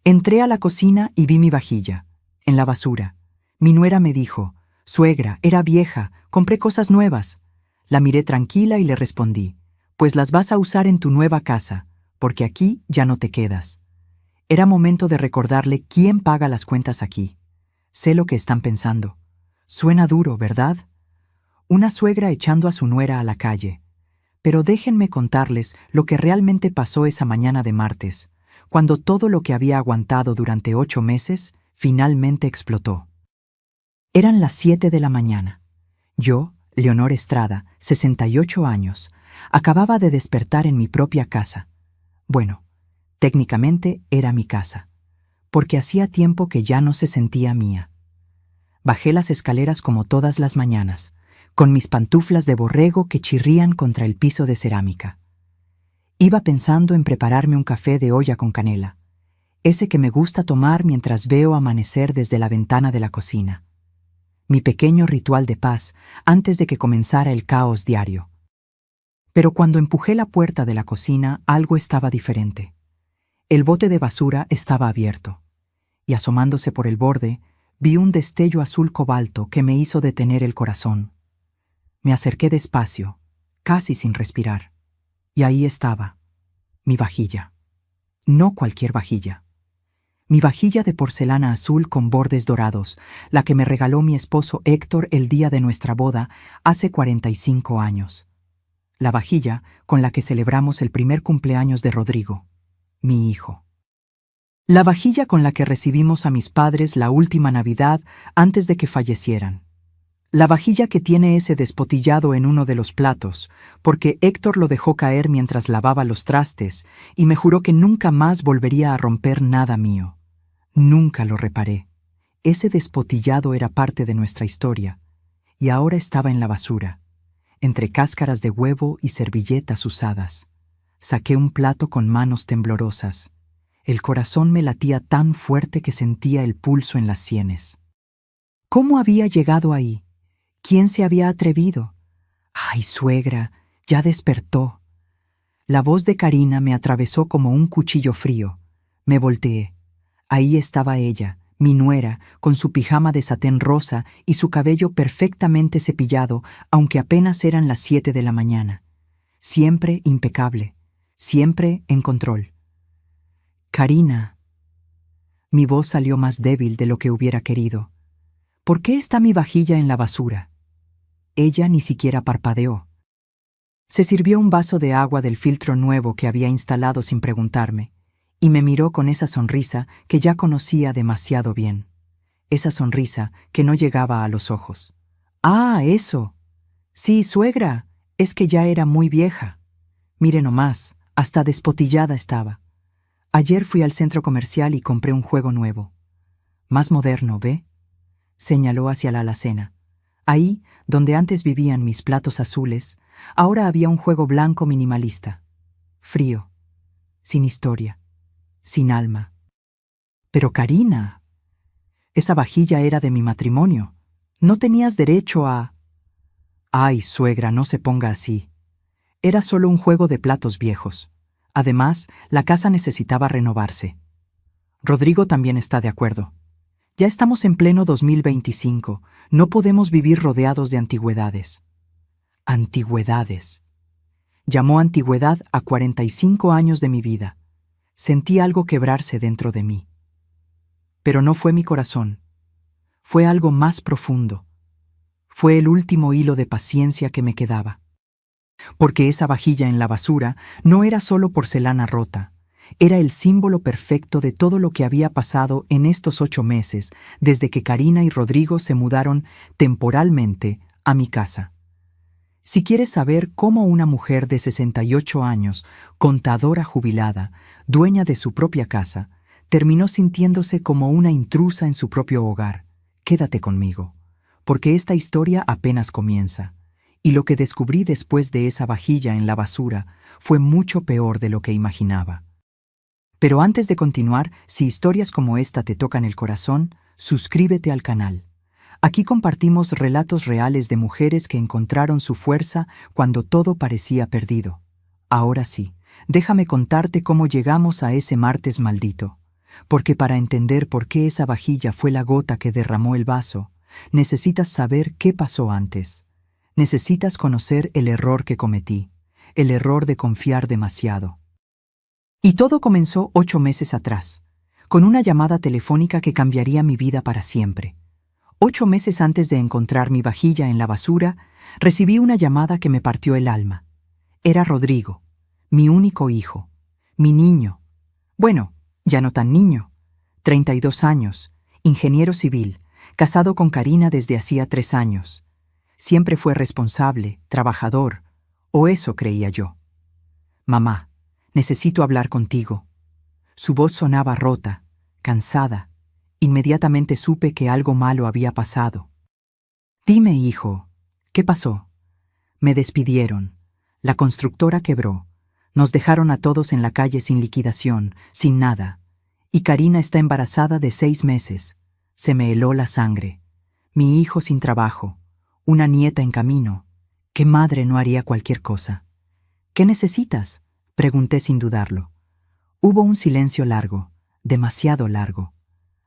Entré a la cocina y vi mi vajilla, en la basura. Mi nuera me dijo: «Suegra, era vieja, compré cosas nuevas». La miré tranquila y le respondí: «Pues las vas a usar en tu nueva casa, porque aquí ya no te quedas». Era momento de recordarle quién paga las cuentas aquí. Sé lo que están pensando. Suena duro, ¿verdad? Una suegra echando a su nuera a la calle. Pero déjenme contarles lo que realmente pasó esa mañana de martes, cuando todo lo que había aguantado durante 8 meses finalmente explotó. Eran las 7 de la mañana. Yo, Leonor Estrada, 68 años, acababa de despertar en mi propia casa. Bueno, técnicamente era mi casa, porque hacía tiempo que ya no se sentía mía. Bajé las escaleras como todas las mañanas, con mis pantuflas de borrego que chirrían contra el piso de cerámica. Iba pensando en prepararme un café de olla con canela, ese que me gusta tomar mientras veo amanecer desde la ventana de la cocina. Mi pequeño ritual de paz antes de que comenzara el caos diario. Pero cuando empujé la puerta de la cocina, algo estaba diferente. El bote de basura estaba abierto, y asomándose por el borde, vi un destello azul cobalto que me hizo detener el corazón. Me acerqué despacio, casi sin respirar, y ahí estaba, mi vajilla. No cualquier vajilla. Mi vajilla de porcelana azul con bordes dorados, la que me regaló mi esposo Héctor el día de nuestra boda hace 45 años. La vajilla con la que celebramos el primer cumpleaños de Rodrigo, mi hijo. La vajilla con la que recibimos a mis padres la última Navidad antes de que fallecieran. La vajilla que tiene ese despotillado en uno de los platos, porque Héctor lo dejó caer mientras lavaba los trastes y me juró que nunca más volvería a romper nada mío. Nunca lo reparé. Ese despotillado era parte de nuestra historia, y ahora estaba en la basura, entre cáscaras de huevo y servilletas usadas. Saqué un plato con manos temblorosas. El corazón me latía tan fuerte que sentía el pulso en las sienes. ¿Cómo había llegado ahí? ¿Quién se había atrevido? ¡Ay, suegra! Ya despertó. La voz de Karina me atravesó como un cuchillo frío. Me volteé. Ahí estaba ella, mi nuera, con su pijama de satén rosa y su cabello perfectamente cepillado, aunque apenas eran las 7 de la mañana. Siempre impecable, siempre en control. «Karina». Mi voz salió más débil de lo que hubiera querido. «¿Por qué está mi vajilla en la basura?» Ella ni siquiera parpadeó. Se sirvió un vaso de agua del filtro nuevo que había instalado sin preguntarme, y me miró con esa sonrisa que ya conocía demasiado bien. Esa sonrisa que no llegaba a los ojos. «Ah, eso. Sí, suegra, es que ya era muy vieja. Mire nomás, hasta despotillada estaba. Ayer fui al centro comercial y compré un juego nuevo. Más moderno, ¿ve?», señaló hacia la alacena. Ahí, donde antes vivían mis platos azules, ahora había un juego blanco minimalista. Frío, sin historia, sin alma. «Pero Karina, esa vajilla era de mi matrimonio. No tenías derecho a...». «Ay, suegra, no se ponga así. Era solo un juego de platos viejos. Además, la casa necesitaba renovarse. Rodrigo también está de acuerdo. Ya estamos en pleno 2025. No podemos vivir rodeados de antigüedades». Antigüedades. Llamó antigüedad a 45 años de mi vida. Sentí algo quebrarse dentro de mí. Pero no fue mi corazón. Fue algo más profundo. Fue el último hilo de paciencia que me quedaba. Porque esa vajilla en la basura no era solo porcelana rota. Era el símbolo perfecto de todo lo que había pasado en estos 8 meses, desde que Karina y Rodrigo se mudaron temporalmente a mi casa. Si quieres saber cómo una mujer de 68 años, contadora jubilada, dueña de su propia casa, terminó sintiéndose como una intrusa en su propio hogar, quédate conmigo, porque esta historia apenas comienza, y lo que descubrí después de esa vajilla en la basura fue mucho peor de lo que imaginaba. Pero antes de continuar, si historias como esta te tocan el corazón, suscríbete al canal. Aquí compartimos relatos reales de mujeres que encontraron su fuerza cuando todo parecía perdido. Ahora sí, déjame contarte cómo llegamos a ese martes maldito. porque para entender por qué esa vajilla fue la gota que derramó el vaso, necesitas saber qué pasó antes. Necesitas conocer el error que cometí, el error de confiar demasiado. Y todo comenzó 8 meses atrás, con una llamada telefónica que cambiaría mi vida para siempre. 8 meses antes de encontrar mi vajilla en la basura, recibí una llamada que me partió el alma. Era Rodrigo, mi único hijo, mi niño. Bueno, ya no tan niño. 32 años, ingeniero civil, casado con Karina desde hacía 3 años. Siempre fue responsable, trabajador, o eso creía yo. Mamá, necesito hablar contigo. Su voz sonaba rota, cansada. Inmediatamente supe que algo malo había pasado. Dime, hijo, ¿qué pasó? Me despidieron. La constructora quebró. Nos dejaron a todos en la calle sin liquidación, sin nada. Y Karina está embarazada de 6 meses. Se me heló la sangre. Mi hijo sin trabajo. Una nieta en camino. ¿Qué madre no haría cualquier cosa? ¿Qué necesitas? Pregunté sin dudarlo. Hubo un silencio largo, demasiado largo.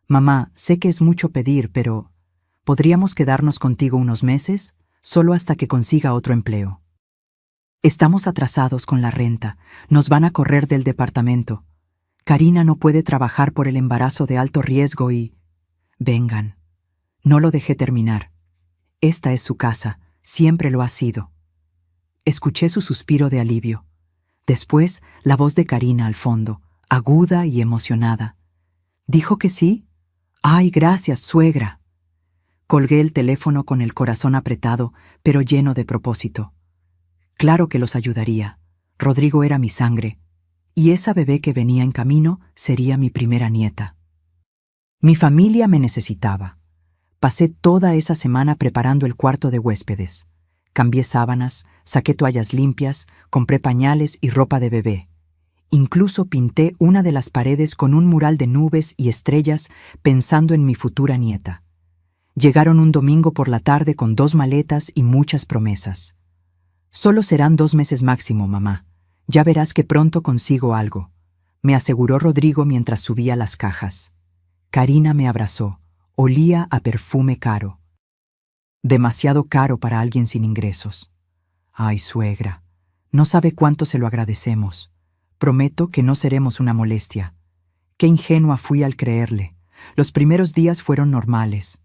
Mamá, sé que es mucho pedir, pero ¿podríamos quedarnos contigo unos meses? Solo hasta que consiga otro empleo. Estamos atrasados con la renta. Nos van a correr del departamento. Karina no puede trabajar por el embarazo de alto riesgo y... Vengan. No lo dejé terminar. Esta es su casa. Siempre lo ha sido. Escuché su suspiro de alivio. Después, la voz de Karina al fondo, aguda y emocionada. ¿Dijo que sí? ¡Ay, gracias, suegra! Colgué el teléfono con el corazón apretado, pero lleno de propósito. Claro que los ayudaría. Rodrigo era mi sangre, y esa bebé que venía en camino sería mi primera nieta. Mi familia me necesitaba. Pasé toda esa semana preparando el cuarto de huéspedes. Cambié sábanas, saqué toallas limpias, compré pañales y ropa de bebé. Incluso pinté una de las paredes con un mural de nubes y estrellas pensando en mi futura nieta. Llegaron un domingo por la tarde con 2 maletas y muchas promesas. Solo serán 2 meses máximo, mamá. Ya verás que pronto consigo algo, me aseguró Rodrigo mientras subía las cajas. Karina me abrazó. Olía a perfume caro. Demasiado caro para alguien sin ingresos. Ay, suegra, no sabe cuánto se lo agradecemos. Prometo que no seremos una molestia. Qué ingenua fui al creerle. Los primeros días fueron normales.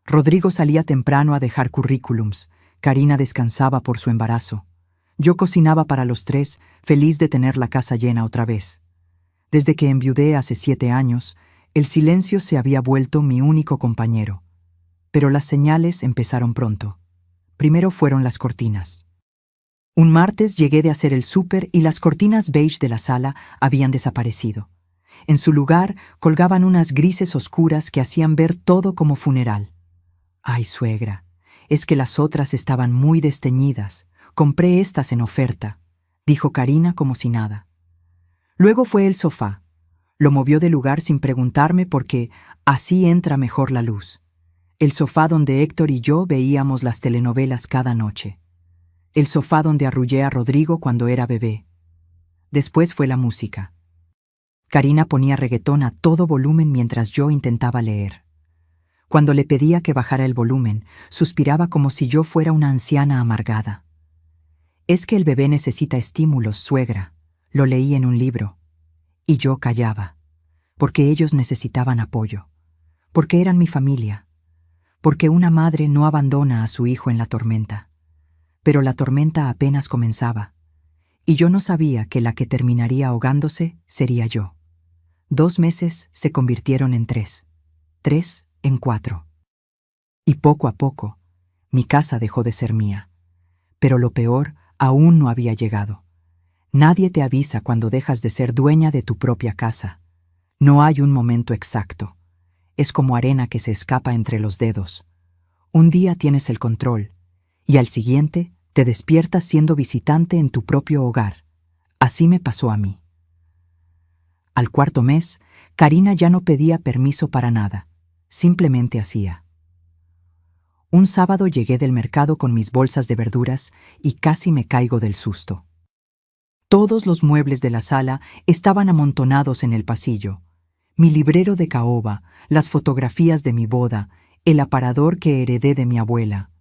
Rodrigo salía temprano a dejar currículums. Karina descansaba por su embarazo. Yo cocinaba para los 3, feliz de tener la casa llena otra vez. Desde que enviudé hace 7 años, el silencio se había vuelto mi único compañero. Pero las señales empezaron pronto. Primero fueron las cortinas. Un martes llegué de hacer el súper y las cortinas beige de la sala habían desaparecido. En su lugar colgaban unas grises oscuras que hacían ver todo como funeral. Ay, suegra, es que las otras estaban muy desteñidas. Compré estas en oferta, dijo Karina como si nada. Luego fue el sofá. Lo movió de lugar sin preguntarme porque así entra mejor la luz. El sofá donde Héctor y yo veíamos las telenovelas cada noche. El sofá donde arrullé a Rodrigo cuando era bebé. Después fue la música. Karina ponía reggaetón a todo volumen mientras yo intentaba leer. Cuando le pedía que bajara el volumen, suspiraba como si yo fuera una anciana amargada. Es que el bebé necesita estímulos, suegra. Lo leí en un libro. Y yo callaba, porque ellos necesitaban apoyo, porque eran mi familia, porque una madre no abandona a su hijo en la tormenta. Pero la tormenta apenas comenzaba, y yo no sabía que la que terminaría ahogándose sería yo. 2 meses se convirtieron en 3, 3 en 4. Y poco a poco, mi casa dejó de ser mía. Pero lo peor aún no había llegado. Nadie te avisa cuando dejas de ser dueña de tu propia casa. No hay un momento exacto. Es como arena que se escapa entre los dedos. Un día tienes el control, y al siguiente te despiertas siendo visitante en tu propio hogar. Así me pasó a mí. Al 4.º mes, Karina ya no pedía permiso para nada. Simplemente hacía. Un sábado llegué del mercado con mis bolsas de verduras y casi me caigo del susto. Todos los muebles de la sala estaban amontonados en el pasillo. mi librero de caoba, las fotografías de mi boda, el aparador que heredé de mi abuela.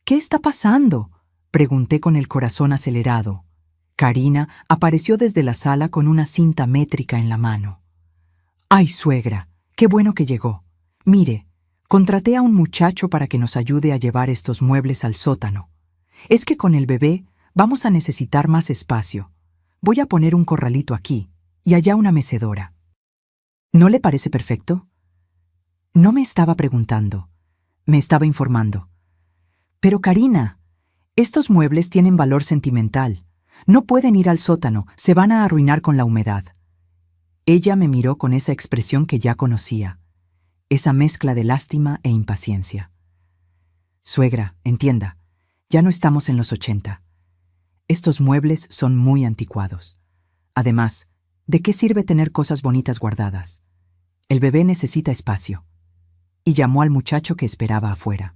«¿Qué está pasando?», pregunté con el corazón acelerado. Karina apareció desde la sala con una cinta métrica en la mano. «Ay, suegra, qué bueno que llegó. Mire, contraté a un muchacho para que nos ayude a llevar estos muebles al sótano. Es que con el bebé vamos a necesitar más espacio. Voy a poner un corralito aquí y allá una mecedora». «¿No le parece perfecto?». No me estaba preguntando, me estaba informando. «Pero Karina, estos muebles tienen valor sentimental. No pueden ir al sótano, se van a arruinar con la humedad». Ella me miró con esa expresión que ya conocía, esa mezcla de lástima e impaciencia. «Suegra, entienda, ya no estamos en los 80. Estos muebles son muy anticuados. Además, ¿de qué sirve tener cosas bonitas guardadas? El bebé necesita espacio». Y llamó al muchacho que esperaba afuera.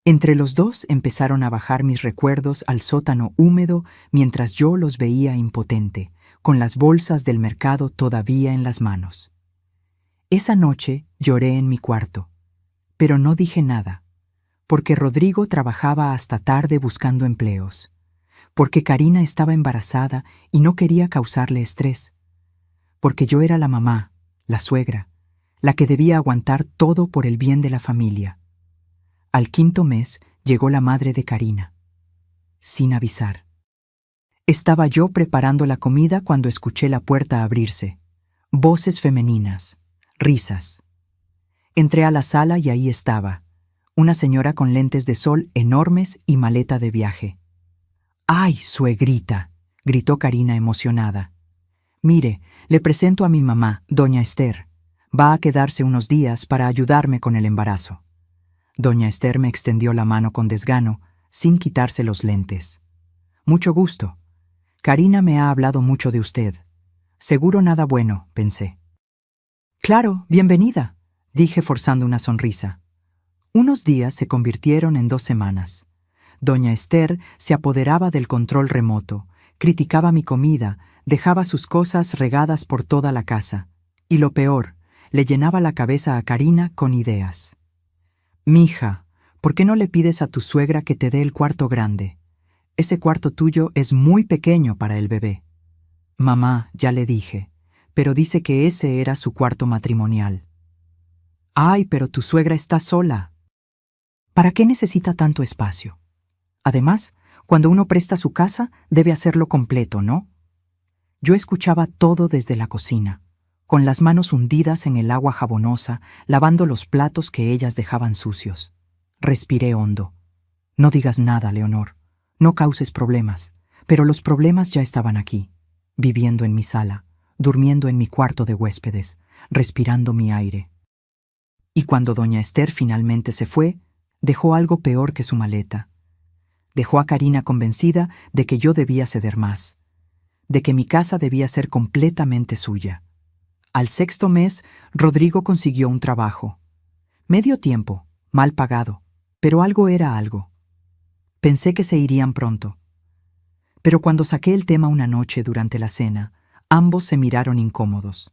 Entre los dos empezaron a bajar mis recuerdos al sótano húmedo mientras yo los veía impotente, con las bolsas del mercado todavía en las manos. Esa noche lloré en mi cuarto, pero no dije nada, porque Rodrigo trabajaba hasta tarde buscando empleos, porque Karina estaba embarazada y no quería causarle estrés, porque yo era la mamá, la suegra, la que debía aguantar todo por el bien de la familia. Al 5.º mes llegó la madre de Karina, sin avisar. Estaba yo preparando la comida cuando escuché la puerta abrirse. Voces femeninas, risas. Entré a la sala y ahí estaba, una señora con lentes de sol enormes y maleta de viaje. «¡Ay, suegrita!», gritó Karina emocionada. «Mire, le presento a mi mamá, doña Esther. Va a quedarse unos días para ayudarme con el embarazo». Doña Esther me extendió la mano con desgano, sin quitarse los lentes. «Mucho gusto. Karina me ha hablado mucho de usted. Seguro nada bueno», pensé. «Claro, bienvenida», dije forzando una sonrisa. Unos días se convirtieron en 2 semanas. Doña Esther se apoderaba del control remoto, criticaba mi comida, dejaba sus cosas regadas por toda la casa. Y lo peor, le llenaba la cabeza a Karina con ideas. «Mija, ¿por qué no le pides a tu suegra que te dé el cuarto grande? Ese cuarto tuyo es muy pequeño para el bebé». «Mamá, ya le dije, pero dice que ese era su cuarto matrimonial». «Ay, pero tu suegra está sola». «¿Para qué necesita tanto espacio? Además, cuando uno presta su casa, debe hacerlo completo, ¿no?». Yo escuchaba todo desde la cocina, con las manos hundidas en el agua jabonosa, lavando los platos que ellas dejaban sucios. Respiré hondo. «No digas nada, Leonor. No causes problemas». Pero los problemas ya estaban aquí, viviendo en mi sala, durmiendo en mi cuarto de huéspedes, respirando mi aire. Y cuando doña Esther finalmente se fue, dejó algo peor que su maleta. Dejó a Karina convencida de que yo debía ceder más, de que mi casa debía ser completamente suya. Al 6.º mes, Rodrigo consiguió un trabajo. Medio tiempo, mal pagado, pero algo era algo. Pensé que se irían pronto. Pero cuando saqué el tema una noche durante la cena, ambos se miraron incómodos.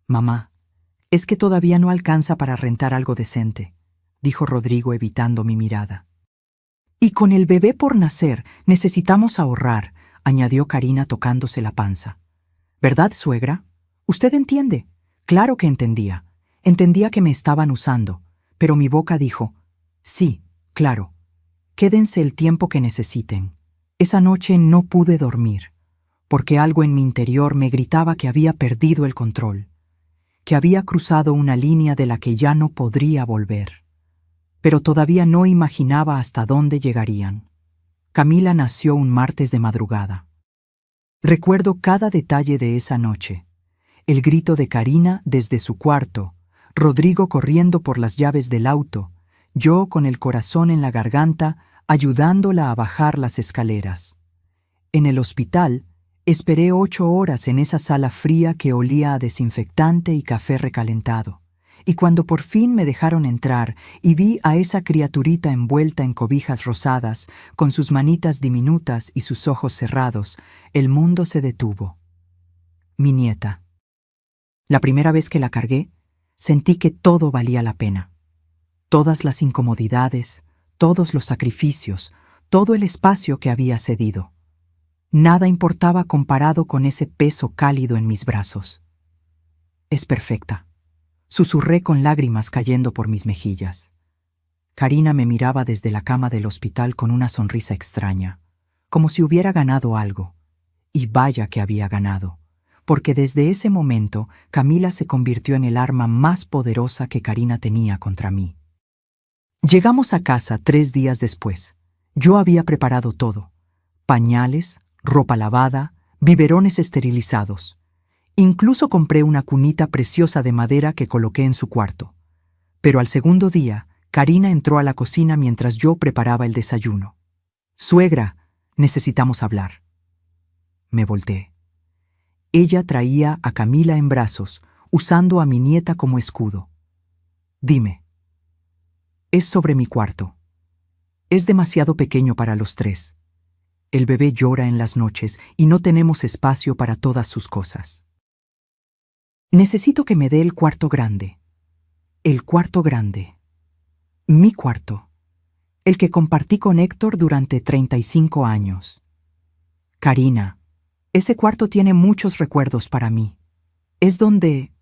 «Mamá, es que todavía no alcanza para rentar algo decente», dijo Rodrigo evitando mi mirada. «Y con el bebé por nacer necesitamos ahorrar», añadió Karina tocándose la panza. «¿Verdad, suegra? Usted entiende». Claro que entendía. Entendía que me estaban usando, pero mi boca dijo: «Sí, claro. Quédense el tiempo que necesiten». Esa noche no pude dormir, porque algo en mi interior me gritaba que había perdido el control, que había cruzado una línea de la que ya no podría volver. Pero todavía no imaginaba hasta dónde llegarían. Camila nació un martes de madrugada. Recuerdo cada detalle de esa noche. El grito de Karina desde su cuarto, Rodrigo corriendo por las llaves del auto, yo con el corazón en la garganta, ayudándola a bajar las escaleras. En el hospital, esperé 8 horas en esa sala fría que olía a desinfectante y café recalentado. Y cuando por fin me dejaron entrar y vi a esa criaturita envuelta en cobijas rosadas, con sus manitas diminutas y sus ojos cerrados, el mundo se detuvo. Mi nieta. La primera vez que la cargué, sentí que todo valía la pena. Todas las incomodidades, todos los sacrificios, todo el espacio que había cedido. Nada importaba comparado con ese peso cálido en mis brazos. Es perfecta, susurré con lágrimas cayendo por mis mejillas. Karina me miraba desde la cama del hospital con una sonrisa extraña, como si hubiera ganado algo. Y vaya que había ganado, porque desde ese momento Camila se convirtió en el arma más poderosa que Karina tenía contra mí. Llegamos a casa 3 días después. Yo había preparado todo: pañales, ropa lavada, biberones esterilizados. Incluso compré una cunita preciosa de madera que coloqué en su cuarto. Pero al segundo día, Karina entró a la cocina mientras yo preparaba el desayuno. «Suegra, necesitamos hablar». Me volteé. Ella traía a Camila en brazos, usando a mi nieta como escudo. «Dime». «Es sobre mi cuarto. Es demasiado pequeño para los 3. El bebé llora en las noches y no tenemos espacio para todas sus cosas. Necesito que me dé el cuarto grande. El cuarto grande. Mi cuarto. El que compartí con Héctor durante 35 años. Karina, ese cuarto tiene muchos recuerdos para mí. Es donde...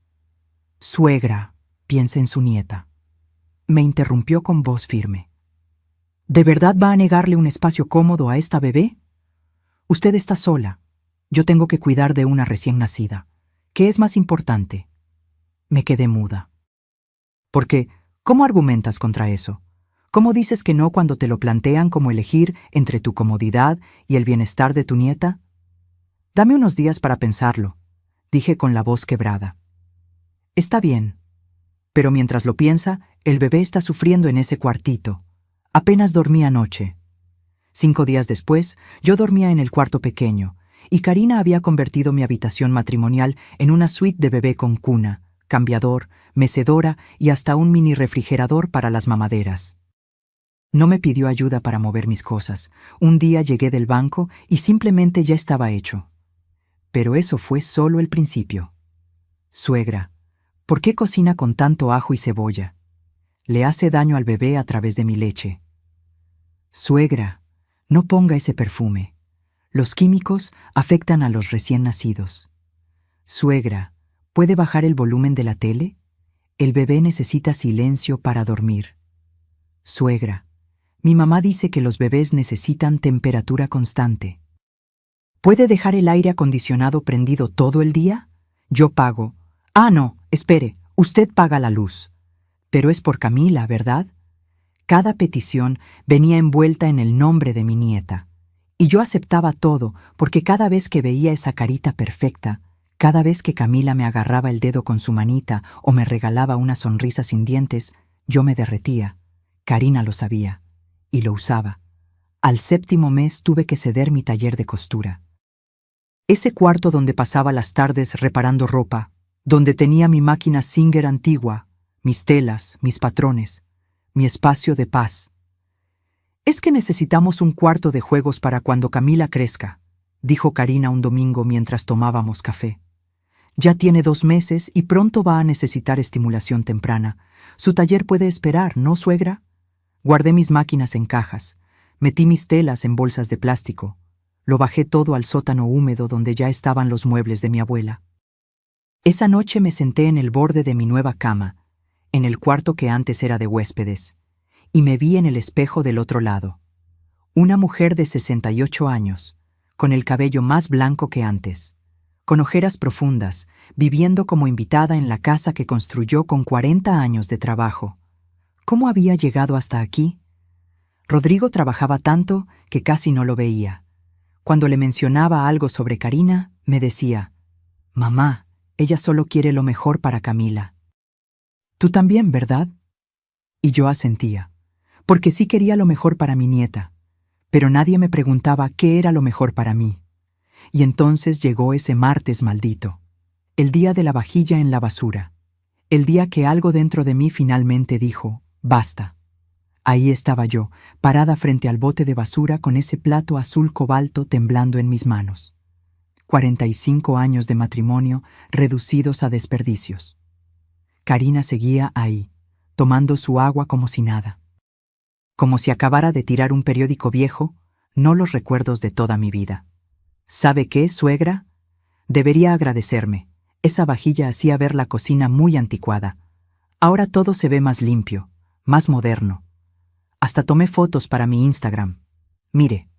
Suegra, piensa en su nieta. Me interrumpió con voz firme. ¿De verdad va a negarle un espacio cómodo a esta bebé? Usted está sola. Yo tengo que cuidar de una recién nacida. ¿Qué es más importante? Me quedé muda. Porque, ¿cómo argumentas contra eso? ¿Cómo dices que no cuando te lo plantean como elegir entre tu comodidad y el bienestar de tu nieta? Dame unos días para pensarlo, dije con la voz quebrada. Está bien. Pero mientras lo piensa, el bebé está sufriendo en ese cuartito. Apenas dormí anoche. 5 días después, yo dormía en el cuarto pequeño, y Karina había convertido mi habitación matrimonial en una suite de bebé con cuna, cambiador, mecedora y hasta un mini refrigerador para las mamaderas. No me pidió ayuda para mover mis cosas. Un día llegué del banco y simplemente ya estaba hecho. Pero eso fue solo el principio. Suegra, ¿por qué cocina con tanto ajo y cebolla? Le hace daño al bebé a través de mi leche. Suegra, no ponga ese perfume. Los químicos afectan a los recién nacidos. Suegra, ¿puede bajar el volumen de la tele? El bebé necesita silencio para dormir. Suegra, mi mamá dice que los bebés necesitan temperatura constante. ¿Puede dejar el aire acondicionado prendido todo el día? Yo pago. Ah, no, espere, usted paga la luz. Pero es por Camila, ¿verdad? Cada petición venía envuelta en el nombre de mi nieta. Y yo aceptaba todo, porque cada vez que veía esa carita perfecta, cada vez que Camila me agarraba el dedo con su manita o me regalaba una sonrisa sin dientes, yo me derretía. Karina lo sabía, y lo usaba. Al 7º mes tuve que ceder mi taller de costura. Ese cuarto donde pasaba las tardes reparando ropa, donde tenía mi máquina Singer antigua, mis telas, mis patrones, mi espacio de paz. «Es que necesitamos un cuarto de juegos para cuando Camila crezca», dijo Karina un domingo mientras tomábamos café. «Ya tiene 2 meses y pronto va a necesitar estimulación temprana. Su taller puede esperar, ¿no, suegra?» Guardé mis máquinas en cajas, metí mis telas en bolsas de plástico, lo bajé todo al sótano húmedo donde ya estaban los muebles de mi abuela. Esa noche me senté en el borde de mi nueva cama, en el cuarto que antes era de huéspedes, y me vi en el espejo del otro lado. Una mujer de 68 años, con el cabello más blanco que antes, con ojeras profundas, viviendo como invitada en la casa que construyó con 40 años de trabajo. ¿Cómo había llegado hasta aquí? Rodrigo trabajaba tanto que casi no lo veía. Cuando le mencionaba algo sobre Karina, me decía: «Mamá, ella solo quiere lo mejor para Camila». «Tú también, ¿verdad?» Y yo asentía, porque sí quería lo mejor para mi nieta, pero nadie me preguntaba qué era lo mejor para mí. Y entonces llegó ese martes maldito, el día de la vajilla en la basura, el día que algo dentro de mí finalmente dijo: «Basta». Ahí estaba yo, parada frente al bote de basura con ese plato azul cobalto temblando en mis manos. 45 años de matrimonio reducidos a desperdicios. Karina seguía ahí, tomando su agua como si nada. Como si acabara de tirar un periódico viejo, no los recuerdos de toda mi vida. ¿Sabe qué, suegra? Debería agradecerme. Esa vajilla hacía ver la cocina muy anticuada. Ahora todo se ve más limpio, más moderno. Hasta tomé fotos para mi Instagram. Mire,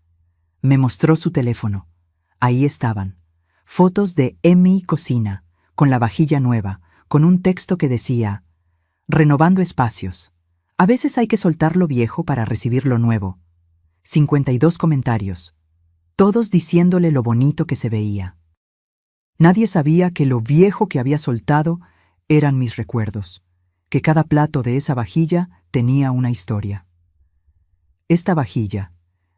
me mostró su teléfono. Ahí estaban. Fotos de mi cocina, con la vajilla nueva, con un texto que decía: renovando espacios. A veces hay que soltar lo viejo para recibir lo nuevo. 52 comentarios, todos diciéndole lo bonito que se veía. Nadie sabía que lo viejo que había soltado eran mis recuerdos, que cada plato de esa vajilla tenía una historia. Esta vajilla,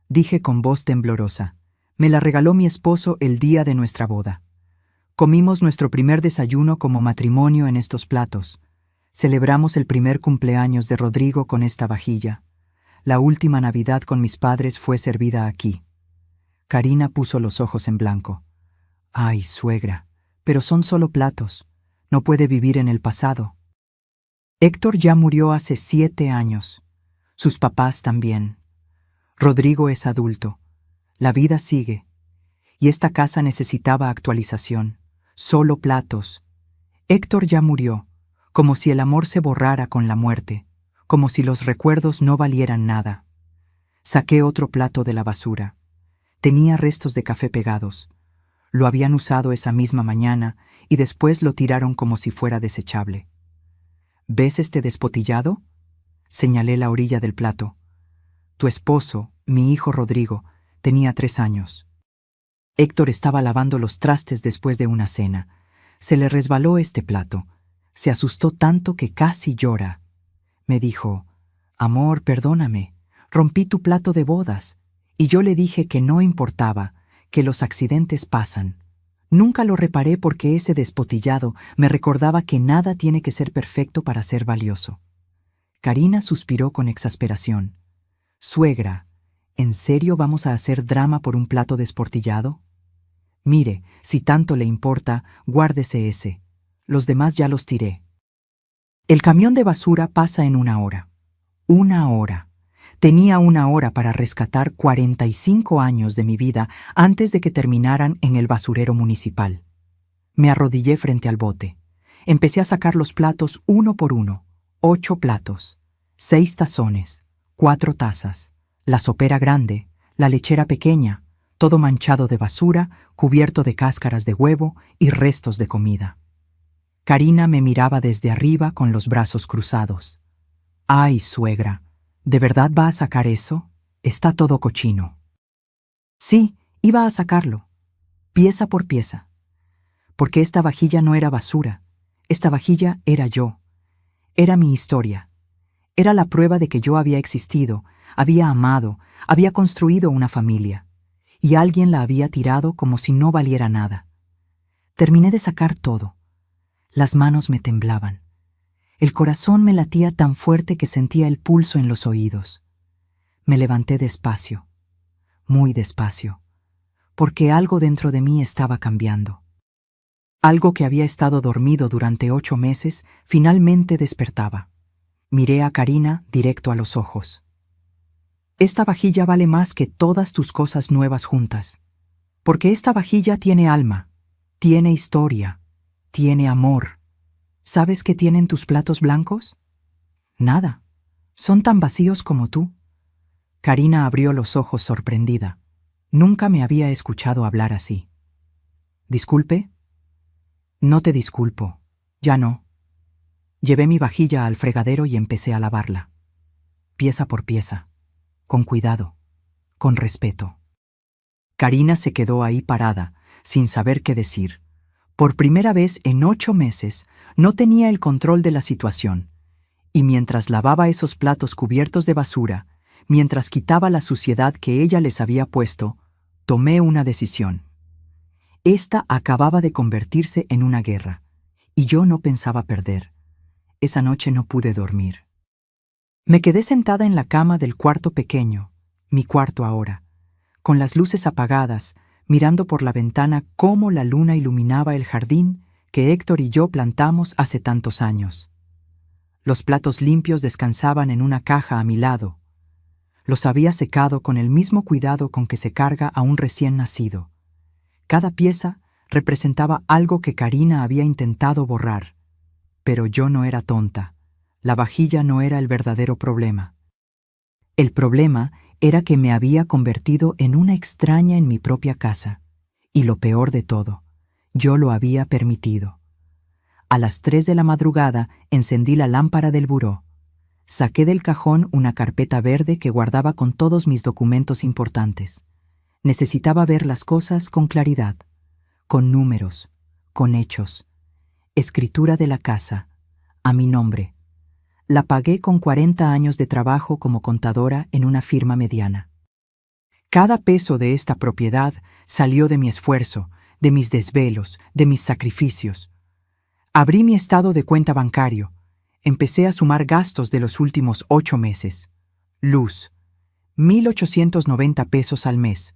dije con voz temblorosa, me la regaló mi esposo el día de nuestra boda. Comimos nuestro primer desayuno como matrimonio en estos platos. Celebramos el primer cumpleaños de Rodrigo con esta vajilla. La última Navidad con mis padres fue servida aquí. Karina puso los ojos en blanco. Ay, suegra, pero son solo platos. No puede vivir en el pasado. Héctor ya murió hace 7 años. Sus papás también. Rodrigo es adulto. La vida sigue. Y esta casa necesitaba actualización. Solo platos. Héctor ya murió, como si el amor se borrara con la muerte, como si los recuerdos no valieran nada. Saqué otro plato de la basura. Tenía restos de café pegados. Lo habían usado esa misma mañana y después lo tiraron como si fuera desechable. ¿Ves este despotillado? Señalé la orilla del plato. Tu esposo, mi hijo Rodrigo, tenía 3 años. Héctor estaba lavando los trastes después de una cena. Se le resbaló este plato. Se asustó tanto que casi llora. Me dijo: amor, perdóname, rompí tu plato de bodas. Y yo le dije que no importaba, que los accidentes pasan. Nunca lo reparé porque ese despotillado me recordaba que nada tiene que ser perfecto para ser valioso. Karina suspiró con exasperación. Suegra, ¿en serio vamos a hacer drama por un plato desportillado? Mire, si tanto le importa, guárdese ese. Los demás ya los tiré. El camión de basura pasa en 1 hora. 1 hora. Tenía 1 hora para rescatar 45 años de mi vida antes de que terminaran en el basurero municipal. Me arrodillé frente al bote. Empecé a sacar los platos uno por uno. 8 platos, 6 tazones, 4 tazas, la sopera grande, la lechera pequeña, todo manchado de basura, cubierto de cáscaras de huevo y restos de comida. Karina me miraba desde arriba con los brazos cruzados. Ay, suegra, ¿de verdad va a sacar eso? Está todo cochino. Sí, iba a sacarlo, pieza por pieza. Porque esta vajilla no era basura, esta vajilla era yo. Era mi historia. Era la prueba de que yo había existido, había amado, había construido una familia. Y alguien la había tirado como si no valiera nada. Terminé de sacar todo. Las manos me temblaban. El corazón me latía tan fuerte que sentía el pulso en los oídos. Me levanté despacio, muy despacio, porque algo dentro de mí estaba cambiando. Algo que había estado dormido durante 8 meses finalmente despertaba. Miré a Karina directo a los ojos. Esta vajilla vale más que todas tus cosas nuevas juntas, porque esta vajilla tiene alma, tiene historia, tiene amor. ¿Sabes qué tienen tus platos blancos? Nada. Son tan vacíos como tú. Karina abrió los ojos sorprendida. Nunca me había escuchado hablar así. ¿Disculpe? No te disculpo. Ya no. Llevé mi vajilla al fregadero y empecé a lavarla. Pieza por pieza. Con cuidado. Con respeto. Karina se quedó ahí parada, sin saber qué decir. Por primera vez en 8 meses, no tenía el control de la situación. Y mientras lavaba esos platos cubiertos de basura, mientras quitaba la suciedad que ella les había puesto, tomé una decisión. Esta acababa de convertirse en una guerra, y yo no pensaba perder. Esa noche no pude dormir. Me quedé sentada en la cama del cuarto pequeño, mi cuarto ahora, con las luces apagadas, mirando por la ventana cómo la luna iluminaba el jardín que Héctor y yo plantamos hace tantos años. Los platos limpios descansaban en una caja a mi lado. Los había secado con el mismo cuidado con que se carga a un recién nacido. Cada pieza representaba algo que Karina había intentado borrar. Pero yo no era tonta. La vajilla no era el verdadero problema. El problema era que me había convertido en una extraña en mi propia casa. Y lo peor de todo, yo lo había permitido. A las 3 de la madrugada encendí la lámpara del buró. Saqué del cajón una carpeta verde que guardaba con todos mis documentos importantes. Necesitaba ver las cosas con claridad, con números, con hechos. Escritura de la casa, a mi nombre. La pagué con 40 años de trabajo como contadora en una firma mediana. Cada peso de esta propiedad salió de mi esfuerzo, de mis desvelos, de mis sacrificios. Abrí mi estado de cuenta bancario. Empecé a sumar gastos de los últimos 8 meses. Luz, 1,890 pesos al mes.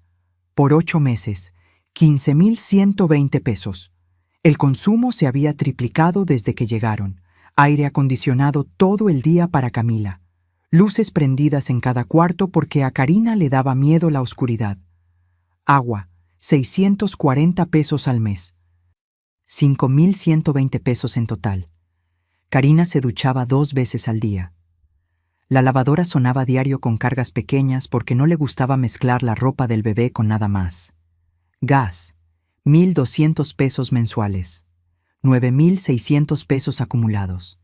Por 8 meses, 15,120 pesos. El consumo se había triplicado desde que llegaron. Aire acondicionado todo el día para Camila. Luces prendidas en cada cuarto porque a Karina le daba miedo la oscuridad. Agua, 640 pesos al mes. 5,120 pesos en total. Karina se duchaba 2 veces al día. La lavadora sonaba diario con cargas pequeñas porque no le gustaba mezclar la ropa del bebé con nada más. Gas, 1,200 pesos mensuales. 9,600 pesos acumulados.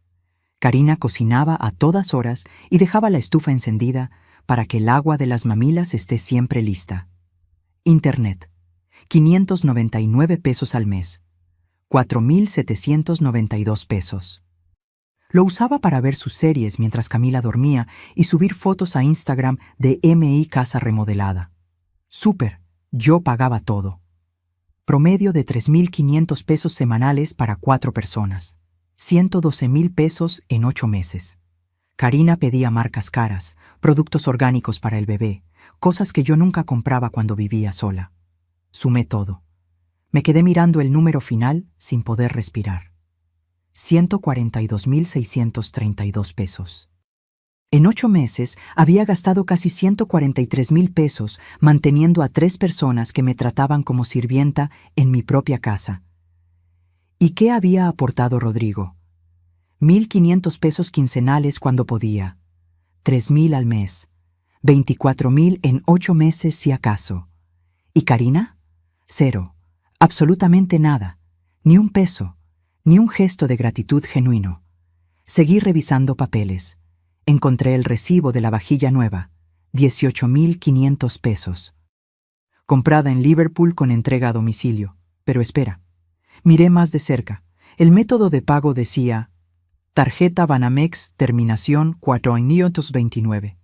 Karina cocinaba a todas horas y dejaba la estufa encendida para que el agua de las mamilas esté siempre lista. Internet, 599 pesos al mes. 4,792 pesos. Lo usaba para ver sus series mientras Camila dormía y subir fotos a Instagram de MI Casa Remodelada. Súper, yo pagaba todo. Promedio de 3,500 pesos semanales para 4 personas. 112,000 pesos en 8 meses. Karina pedía marcas caras, productos orgánicos para el bebé, cosas que yo nunca compraba cuando vivía sola. Sumé todo. Me quedé mirando el número final sin poder respirar. 142,632 pesos. En 8 meses había gastado casi 143,000 pesos manteniendo a 3 personas que me trataban como sirvienta en mi propia casa. ¿Y qué había aportado Rodrigo? 1,500 pesos quincenales cuando podía. 3,000 al mes. 24,000 en 8 meses si acaso. ¿Y Karina? 0. Absolutamente nada. Ni un peso. Ni un gesto de gratitud genuino. Seguí revisando papeles. Encontré el recibo de la vajilla nueva, 18,500 pesos. Comprada en Liverpool con entrega a domicilio. Pero espera, miré más de cerca. El método de pago decía, tarjeta Banamex, terminación 4,829.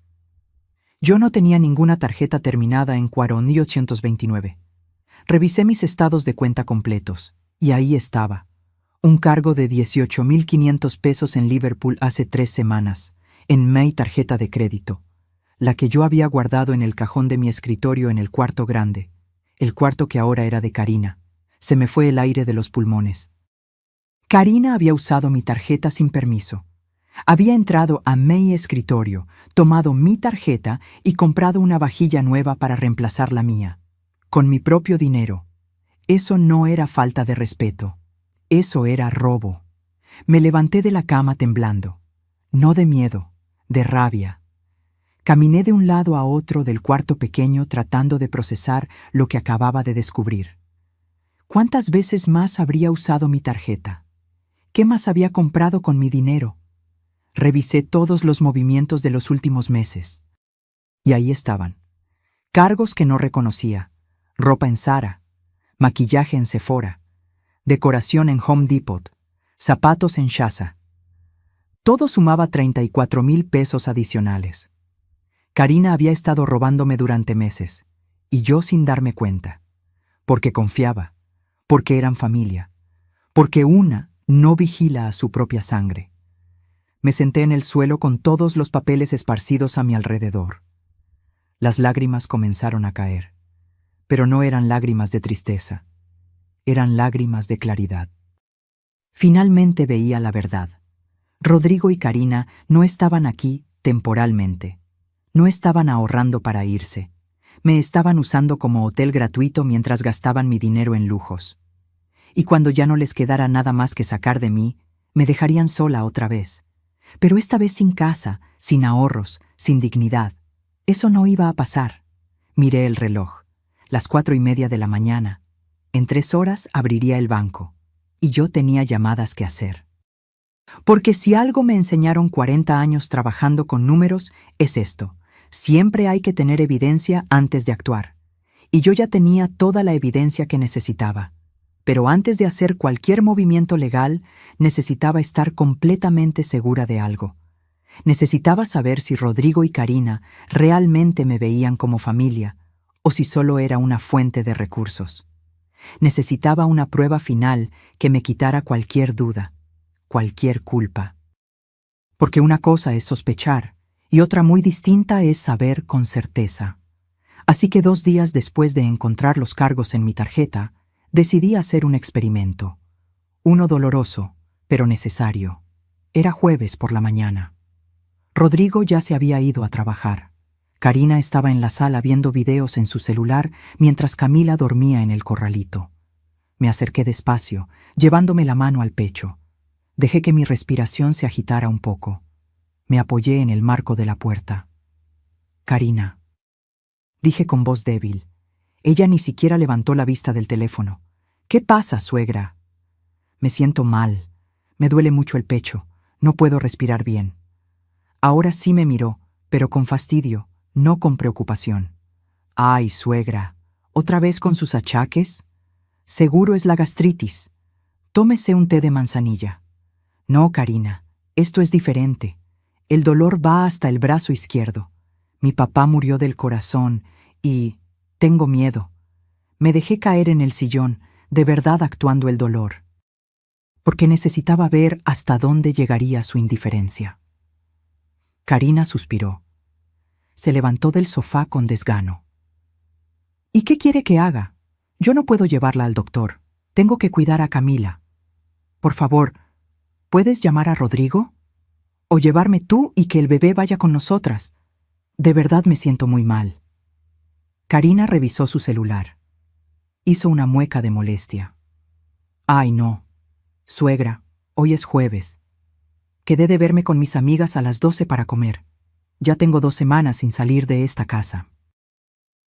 Yo no tenía ninguna tarjeta terminada en 4,829. Revisé mis estados de cuenta completos, y ahí estaba. Un cargo de 18,500 pesos en Liverpool hace 3 semanas. En mi tarjeta de crédito, la que yo había guardado en el cajón de mi escritorio en el cuarto grande, el cuarto que ahora era de Karina. Se me fue el aire de los pulmones. Karina había usado mi tarjeta sin permiso. Había entrado a mi escritorio, tomado mi tarjeta y comprado una vajilla nueva para reemplazar la mía. Con mi propio dinero. Eso no era falta de respeto. Eso era robo. Me levanté de la cama temblando. No de miedo. De rabia. Caminé de un lado a otro del cuarto pequeño tratando de procesar lo que acababa de descubrir. ¿Cuántas veces más habría usado mi tarjeta? ¿Qué más había comprado con mi dinero? Revisé todos los movimientos de los últimos meses. Y ahí estaban. Cargos que no reconocía. Ropa en Zara. Maquillaje en Sephora. Decoración en Home Depot. Zapatos en Shaza. Todo sumaba 34,000 pesos adicionales. Karina había estado robándome durante meses, y yo sin darme cuenta. Porque confiaba, porque eran familia, porque una no vigila a su propia sangre. Me senté en el suelo con todos los papeles esparcidos a mi alrededor. Las lágrimas comenzaron a caer. pero no eran lágrimas de tristeza, eran lágrimas de claridad. Finalmente veía la verdad. Rodrigo y Karina no estaban aquí temporalmente. No estaban ahorrando para irse. Me estaban usando como hotel gratuito mientras gastaban mi dinero en lujos. Y cuando ya no les quedara nada más que sacar de mí, me dejarían sola otra vez. Pero esta vez sin casa, sin ahorros, sin dignidad. Eso no iba a pasar. Miré el reloj. Las 4:30 de la mañana. En 3 horas abriría el banco. Y yo tenía llamadas que hacer. Porque si algo me enseñaron 40 años trabajando con números, es esto. Siempre hay que tener evidencia antes de actuar. Y yo ya tenía toda la evidencia que necesitaba. Pero antes de hacer cualquier movimiento legal, necesitaba estar completamente segura de algo. Necesitaba saber si Rodrigo y Karina realmente me veían como familia, o si solo era una fuente de recursos. Necesitaba una prueba final que me quitara cualquier duda, cualquier culpa. Porque una cosa es sospechar, y otra muy distinta es saber con certeza. Así que 2 días después de encontrar los cargos en mi tarjeta, decidí hacer un experimento. Uno doloroso, pero necesario. Era jueves por la mañana. Rodrigo ya se había ido a trabajar. Karina estaba en la sala viendo videos en su celular mientras Camila dormía en el corralito. Me acerqué despacio, llevándome la mano al pecho. Dejé que mi respiración se agitara un poco. Me apoyé en el marco de la puerta. Karina. Dije con voz débil. Ella ni siquiera levantó la vista del teléfono. ¿Qué pasa, suegra? Me siento mal. Me duele mucho el pecho. No puedo respirar bien. Ahora sí me miró, pero con fastidio, no con preocupación. Ay, suegra, ¿otra vez con sus achaques? Seguro es la gastritis. Tómese un té de manzanilla. No, Karina, esto es diferente. El dolor va hasta el brazo izquierdo. Mi papá murió del corazón y tengo miedo. Me dejé caer en el sillón, de verdad actuando el dolor. Porque necesitaba ver hasta dónde llegaría su indiferencia. Karina suspiró. Se levantó del sofá con desgano. ¿Y qué quiere que haga? Yo no puedo llevarla al doctor. Tengo que cuidar a Camila. Por favor, ¿puedes llamar a Rodrigo? O llevarme tú y que el bebé vaya con nosotras. De verdad me siento muy mal. Karina revisó su celular. Hizo una mueca de molestia. Ay, no. Suegra, hoy es jueves. Quedé de verme con mis amigas a las 12 para comer. Ya tengo 2 semanas sin salir de esta casa.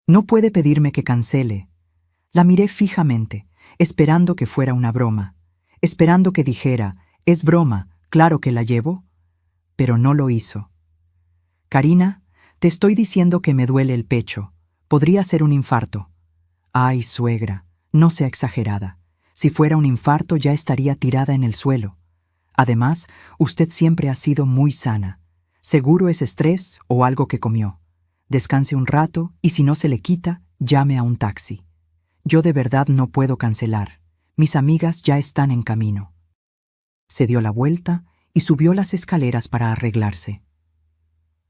No puede pedirme que cancele. La miré fijamente, esperando que fuera una broma, esperando que dijera, es broma, claro que la llevo. Pero no lo hizo. Karina, te estoy diciendo que me duele el pecho. Podría ser un infarto. Ay, suegra, no sea exagerada. Si fuera un infarto ya estaría tirada en el suelo. Además, usted siempre ha sido muy sana. Seguro es estrés o algo que comió. Descanse un rato y si no se le quita, llame a un taxi. Yo de verdad no puedo cancelar. Mis amigas ya están en camino. Se dio la vuelta y subió las escaleras para arreglarse.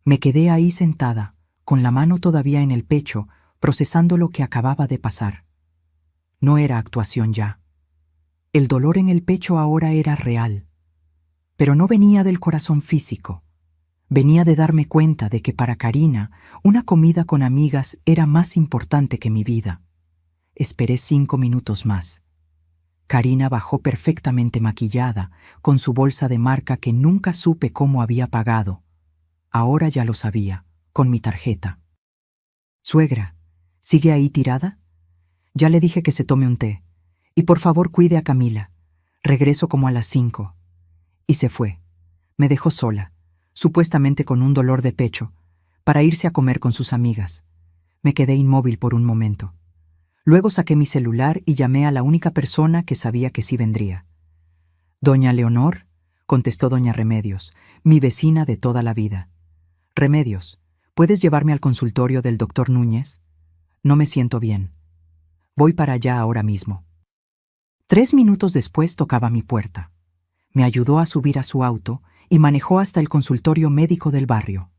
Me quedé ahí sentada, con la mano todavía en el pecho, procesando lo que acababa de pasar. No era actuación ya. El dolor en el pecho ahora era real. Pero no venía del corazón físico. Venía de darme cuenta de que para Karina una comida con amigas era más importante que mi vida. Esperé 5 minutos más. Karina bajó perfectamente maquillada, con su bolsa de marca que nunca supe cómo había pagado. Ahora ya lo sabía, con mi tarjeta. Suegra, ¿sigue ahí tirada? Ya le dije que se tome un té. Y por favor cuide a Camila. Regreso como a las 5. Y se fue. Me dejó sola, supuestamente con un dolor de pecho, para irse a comer con sus amigas. Me quedé inmóvil por un momento. Luego saqué mi celular y llamé a la única persona que sabía que sí vendría. «¿Doña Leonor?», contestó doña Remedios, mi vecina de toda la vida. «Remedios, ¿puedes llevarme al consultorio del doctor Núñez? No me siento bien. Voy para allá ahora mismo». 3 minutos después tocaba mi puerta. Me ayudó a subir a su auto y manejó hasta el consultorio médico del barrio.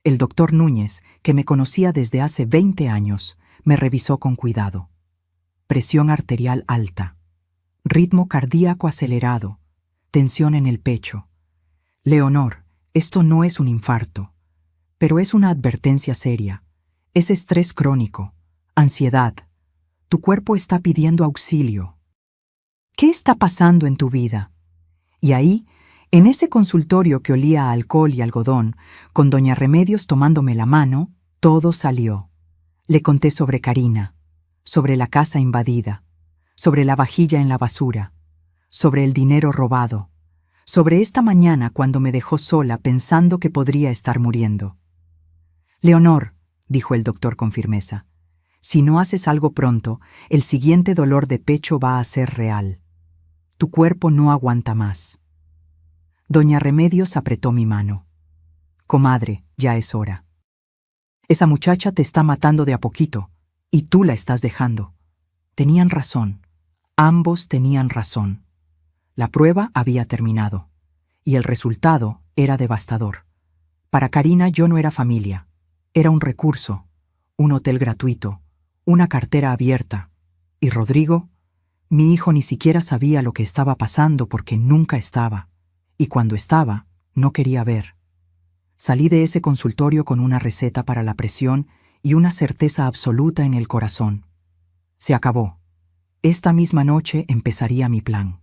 El doctor Núñez, que me conocía desde hace 20 años, Me revisó con cuidado. Presión arterial alta, ritmo cardíaco acelerado, tensión en el pecho. Leonor, esto no es un infarto, pero es una advertencia seria. Es estrés crónico, ansiedad. Tu cuerpo está pidiendo auxilio. ¿Qué está pasando en tu vida? Y ahí, en ese consultorio que olía a alcohol y algodón, con doña Remedios tomándome la mano, todo salió. Le conté sobre Karina, sobre la casa invadida, sobre la vajilla en la basura, sobre el dinero robado, sobre esta mañana cuando me dejó sola pensando que podría estar muriendo. Leonor, dijo el doctor con firmeza, si no haces algo pronto, el siguiente dolor de pecho va a ser real. Tu cuerpo no aguanta más. Doña Remedios apretó mi mano. Comadre, ya es hora. Esa muchacha te está matando de a poquito, y tú la estás dejando. Tenían razón. Ambos tenían razón. La prueba había terminado, y el resultado era devastador. Para Karina yo no era familia. Era un recurso, un hotel gratuito, una cartera abierta. Y Rodrigo, mi hijo ni siquiera sabía lo que estaba pasando porque nunca estaba. Y cuando estaba, no quería ver. Salí de ese consultorio con una receta para la presión y una certeza absoluta en el corazón. Se acabó. Esta misma noche empezaría mi plan.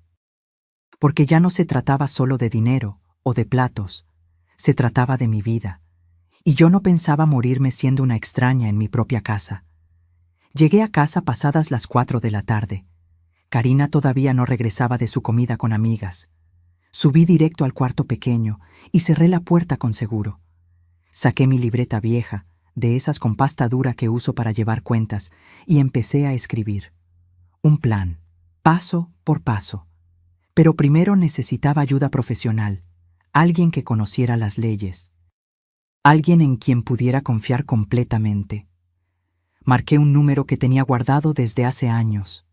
Porque ya no se trataba solo de dinero o de platos, se trataba de mi vida. Y yo no pensaba morirme siendo una extraña en mi propia casa. Llegué a casa pasadas las 4 de la tarde. Karina todavía no regresaba de su comida con amigas. Subí directo al cuarto pequeño y cerré la puerta con seguro. Saqué mi libreta vieja, de esas con pasta dura que uso para llevar cuentas, y empecé a escribir. Un plan, paso por paso. Pero primero necesitaba ayuda profesional, alguien que conociera las leyes, alguien en quien pudiera confiar completamente. Marqué un número que tenía guardado desde hace años.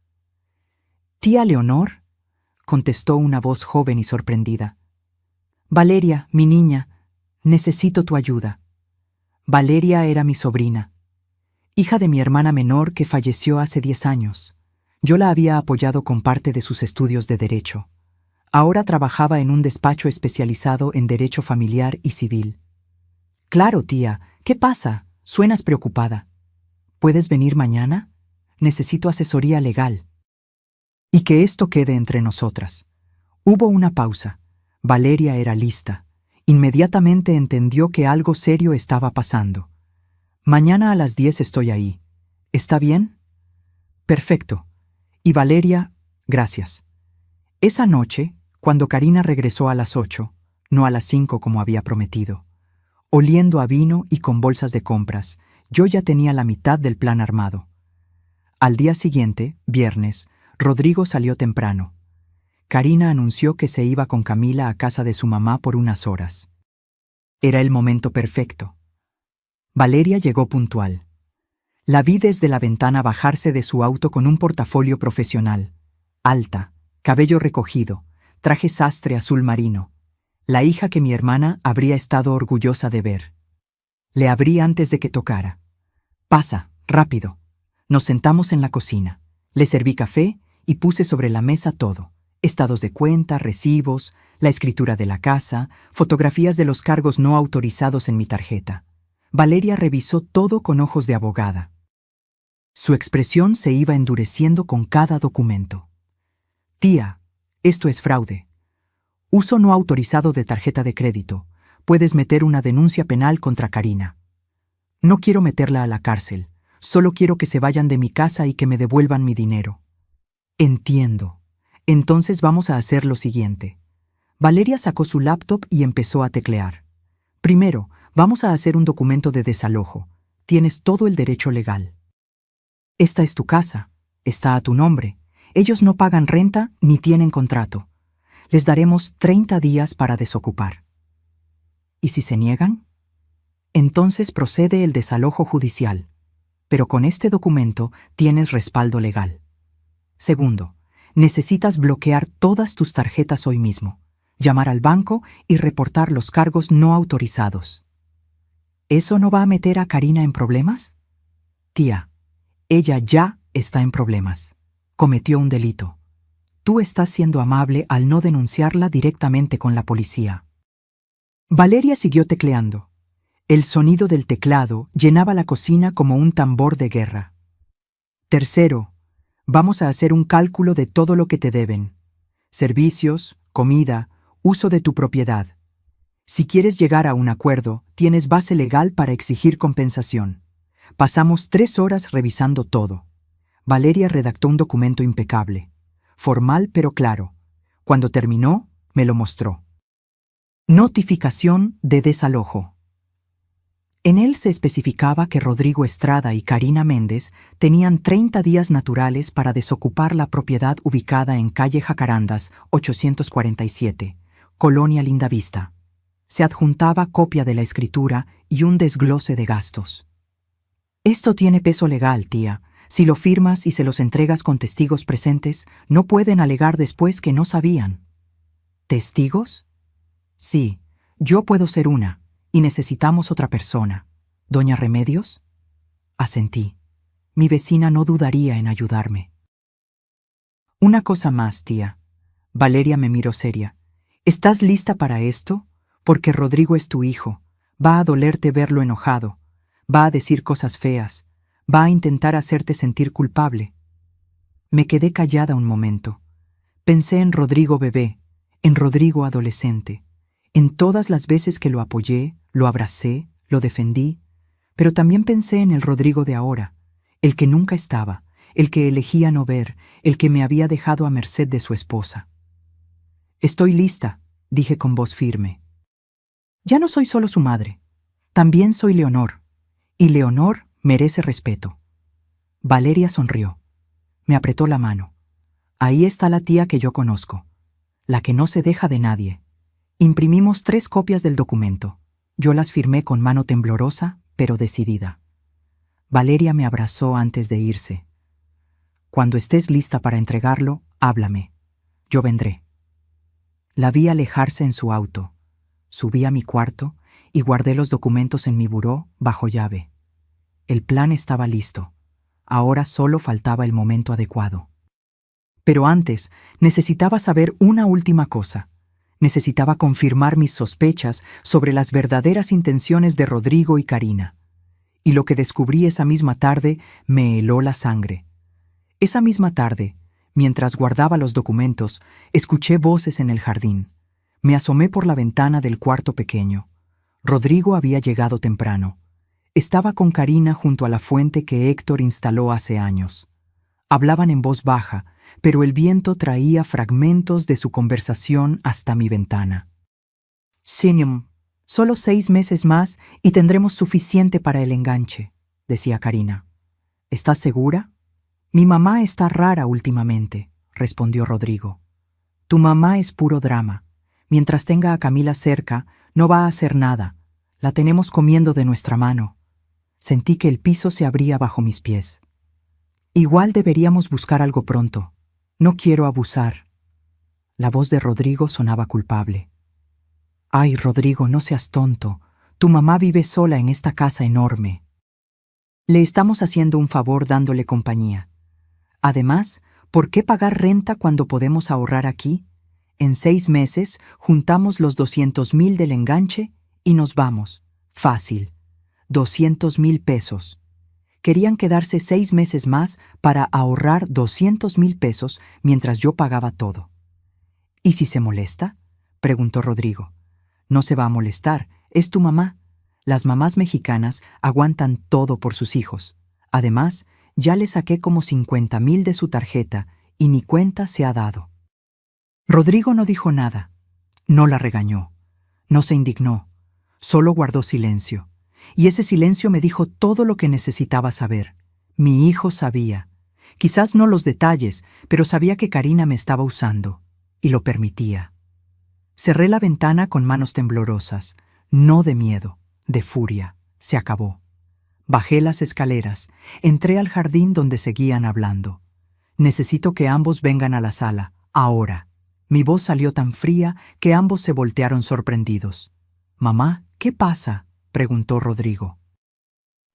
«¿Tía Leonor?», contestó una voz joven y sorprendida. «Valeria, mi niña, necesito tu ayuda». Valeria era mi sobrina, hija de mi hermana menor que falleció hace 10 años. Yo la había apoyado con parte de sus estudios de Derecho. Ahora trabajaba en un despacho especializado en Derecho Familiar y Civil. «Claro, tía, ¿qué pasa? Suenas preocupada. ¿Puedes venir mañana? Necesito asesoría legal». Y que esto quede entre nosotras. Hubo una pausa. Valeria era lista. Inmediatamente entendió que algo serio estaba pasando. «Mañana a las 10 estoy ahí. ¿Está bien?» «Perfecto. Y Valeria, gracias». Esa noche, cuando Karina regresó a las 8, no a las 5 como había prometido, oliendo a vino y con bolsas de compras, yo ya tenía la mitad del plan armado. Al día siguiente, viernes, Rodrigo salió temprano. Karina anunció que se iba con Camila a casa de su mamá por unas horas. Era el momento perfecto. Valeria llegó puntual. La vi desde la ventana bajarse de su auto con un portafolio profesional. Alta, cabello recogido, traje sastre azul marino. La hija que mi hermana habría estado orgullosa de ver. Le abrí antes de que tocara. «Pasa, rápido». Nos sentamos en la cocina. Le serví café y puse sobre la mesa todo. Estados de cuenta, recibos, la escritura de la casa, fotografías de los cargos no autorizados en mi tarjeta. Valeria revisó todo con ojos de abogada. Su expresión se iba endureciendo con cada documento. «Tía, esto es fraude. Uso no autorizado de tarjeta de crédito. Puedes meter una denuncia penal contra Karina. No quiero meterla a la cárcel. Solo quiero que se vayan de mi casa y que me devuelvan mi dinero». «Entiendo. Entonces vamos a hacer lo siguiente». Valeria sacó su laptop y empezó a teclear. «Primero, vamos a hacer un documento de desalojo. Tienes todo el derecho legal. Esta es tu casa. Está a tu nombre. Ellos no pagan renta ni tienen contrato. Les daremos 30 días para desocupar. ¿Y si se niegan? Entonces procede el desalojo judicial. Pero con este documento tienes respaldo legal. Segundo, necesitas bloquear todas tus tarjetas hoy mismo, llamar al banco y reportar los cargos no autorizados. ¿Eso no va a meter a Karina en problemas? Tía, Ella ya está en problemas. Cometió un delito. Tú estás siendo amable al no denunciarla directamente con la policía. Valeria siguió tecleando. El sonido del teclado llenaba la cocina como un tambor de guerra. Tercero, vamos a hacer un cálculo de todo lo que te deben. Servicios, comida, uso de tu propiedad. Si quieres llegar a un acuerdo, tienes base legal para exigir compensación. Pasamos 3 horas revisando todo. Valeria redactó un documento impecable, formal pero claro. Cuando terminó, me lo mostró. Notificación de desalojo. En él se especificaba que Rodrigo Estrada y Karina Méndez tenían 30 días naturales para desocupar la propiedad ubicada en calle Jacarandas, 847, Colonia Lindavista. Se adjuntaba copia de la escritura y un desglose de gastos. Esto tiene peso legal, tía. Si lo firmas y se los entregas con testigos presentes, no pueden alegar después que no sabían. ¿Testigos? Sí, yo puedo ser una, y necesitamos otra persona. ¿Doña Remedios? Asentí. Mi vecina no dudaría en ayudarme. Una cosa más, tía. Valeria me miró seria. ¿Estás lista para esto? Porque Rodrigo es tu hijo. Va a dolerte verlo enojado. Va a decir cosas feas. Va a intentar hacerte sentir culpable. Me quedé callada un momento. Pensé en Rodrigo bebé, en Rodrigo adolescente, en todas las veces que lo apoyé, lo abracé, lo defendí, pero también pensé en el Rodrigo de ahora, el que nunca estaba, el que elegía no ver, el que me había dejado a merced de su esposa. Estoy lista, dije con voz firme. Ya no soy solo su madre, también soy Leonor, y Leonor merece respeto. Valeria sonrió. Me apretó la mano. Ahí está la tía que yo conozco, la que no se deja de nadie. Imprimimos 3 copias del documento. Yo las firmé con mano temblorosa, pero decidida. Valeria me abrazó antes de irse. Cuando estés lista para entregarlo, háblame. Yo vendré. La vi alejarse en su auto. Subí a mi cuarto y guardé los documentos en mi buró bajo llave. El plan estaba listo. Ahora solo faltaba el momento adecuado. Pero antes, necesitaba saber una última cosa. Necesitaba confirmar mis sospechas sobre las verdaderas intenciones de Rodrigo y Karina. Y lo que descubrí esa misma tarde me heló la sangre. Esa misma tarde, mientras guardaba los documentos, escuché voces en el jardín. Me asomé por la ventana del cuarto pequeño. Rodrigo había llegado temprano. Estaba con Karina junto a la fuente que Héctor instaló hace años. Hablaban en voz baja, pero el viento traía fragmentos de su conversación hasta mi ventana. Señor, solo 6 meses más y tendremos suficiente para el enganche, decía Karina. ¿Estás segura? Mi mamá está rara últimamente, respondió Rodrigo. Tu mamá es puro drama. Mientras tenga a Camila cerca, no va a hacer nada. La tenemos comiendo de nuestra mano. Sentí que el piso se abría bajo mis pies. Igual deberíamos buscar algo pronto. No quiero abusar. La voz de Rodrigo sonaba culpable. Ay, Rodrigo, no seas tonto. Tu mamá vive sola en esta casa enorme. Le estamos haciendo un favor dándole compañía. Además, ¿por qué pagar renta cuando podemos ahorrar aquí? En 6 meses juntamos los 200,000 del enganche y nos vamos. Fácil. 200,000 pesos. Querían quedarse 6 meses más para ahorrar 200,000 pesos mientras yo pagaba todo. ¿Y si se molesta?, preguntó Rodrigo. No se va a molestar, es tu mamá. Las mamás mexicanas aguantan todo por sus hijos. Además, ya le saqué como 50,000 de su tarjeta y ni cuenta se ha dado. Rodrigo no dijo nada. No la regañó. No se indignó. Solo guardó silencio. Y ese silencio me dijo todo lo que necesitaba saber. Mi hijo sabía. Quizás no los detalles, pero sabía que Karina me estaba usando. Y lo permitía. Cerré la ventana con manos temblorosas. No de miedo, de furia. Se acabó. Bajé las escaleras. Entré al jardín donde seguían hablando. Necesito que ambos vengan a la sala. Ahora. Mi voz salió tan fría que ambos se voltearon sorprendidos. «Mamá, ¿qué pasa?», preguntó Rodrigo.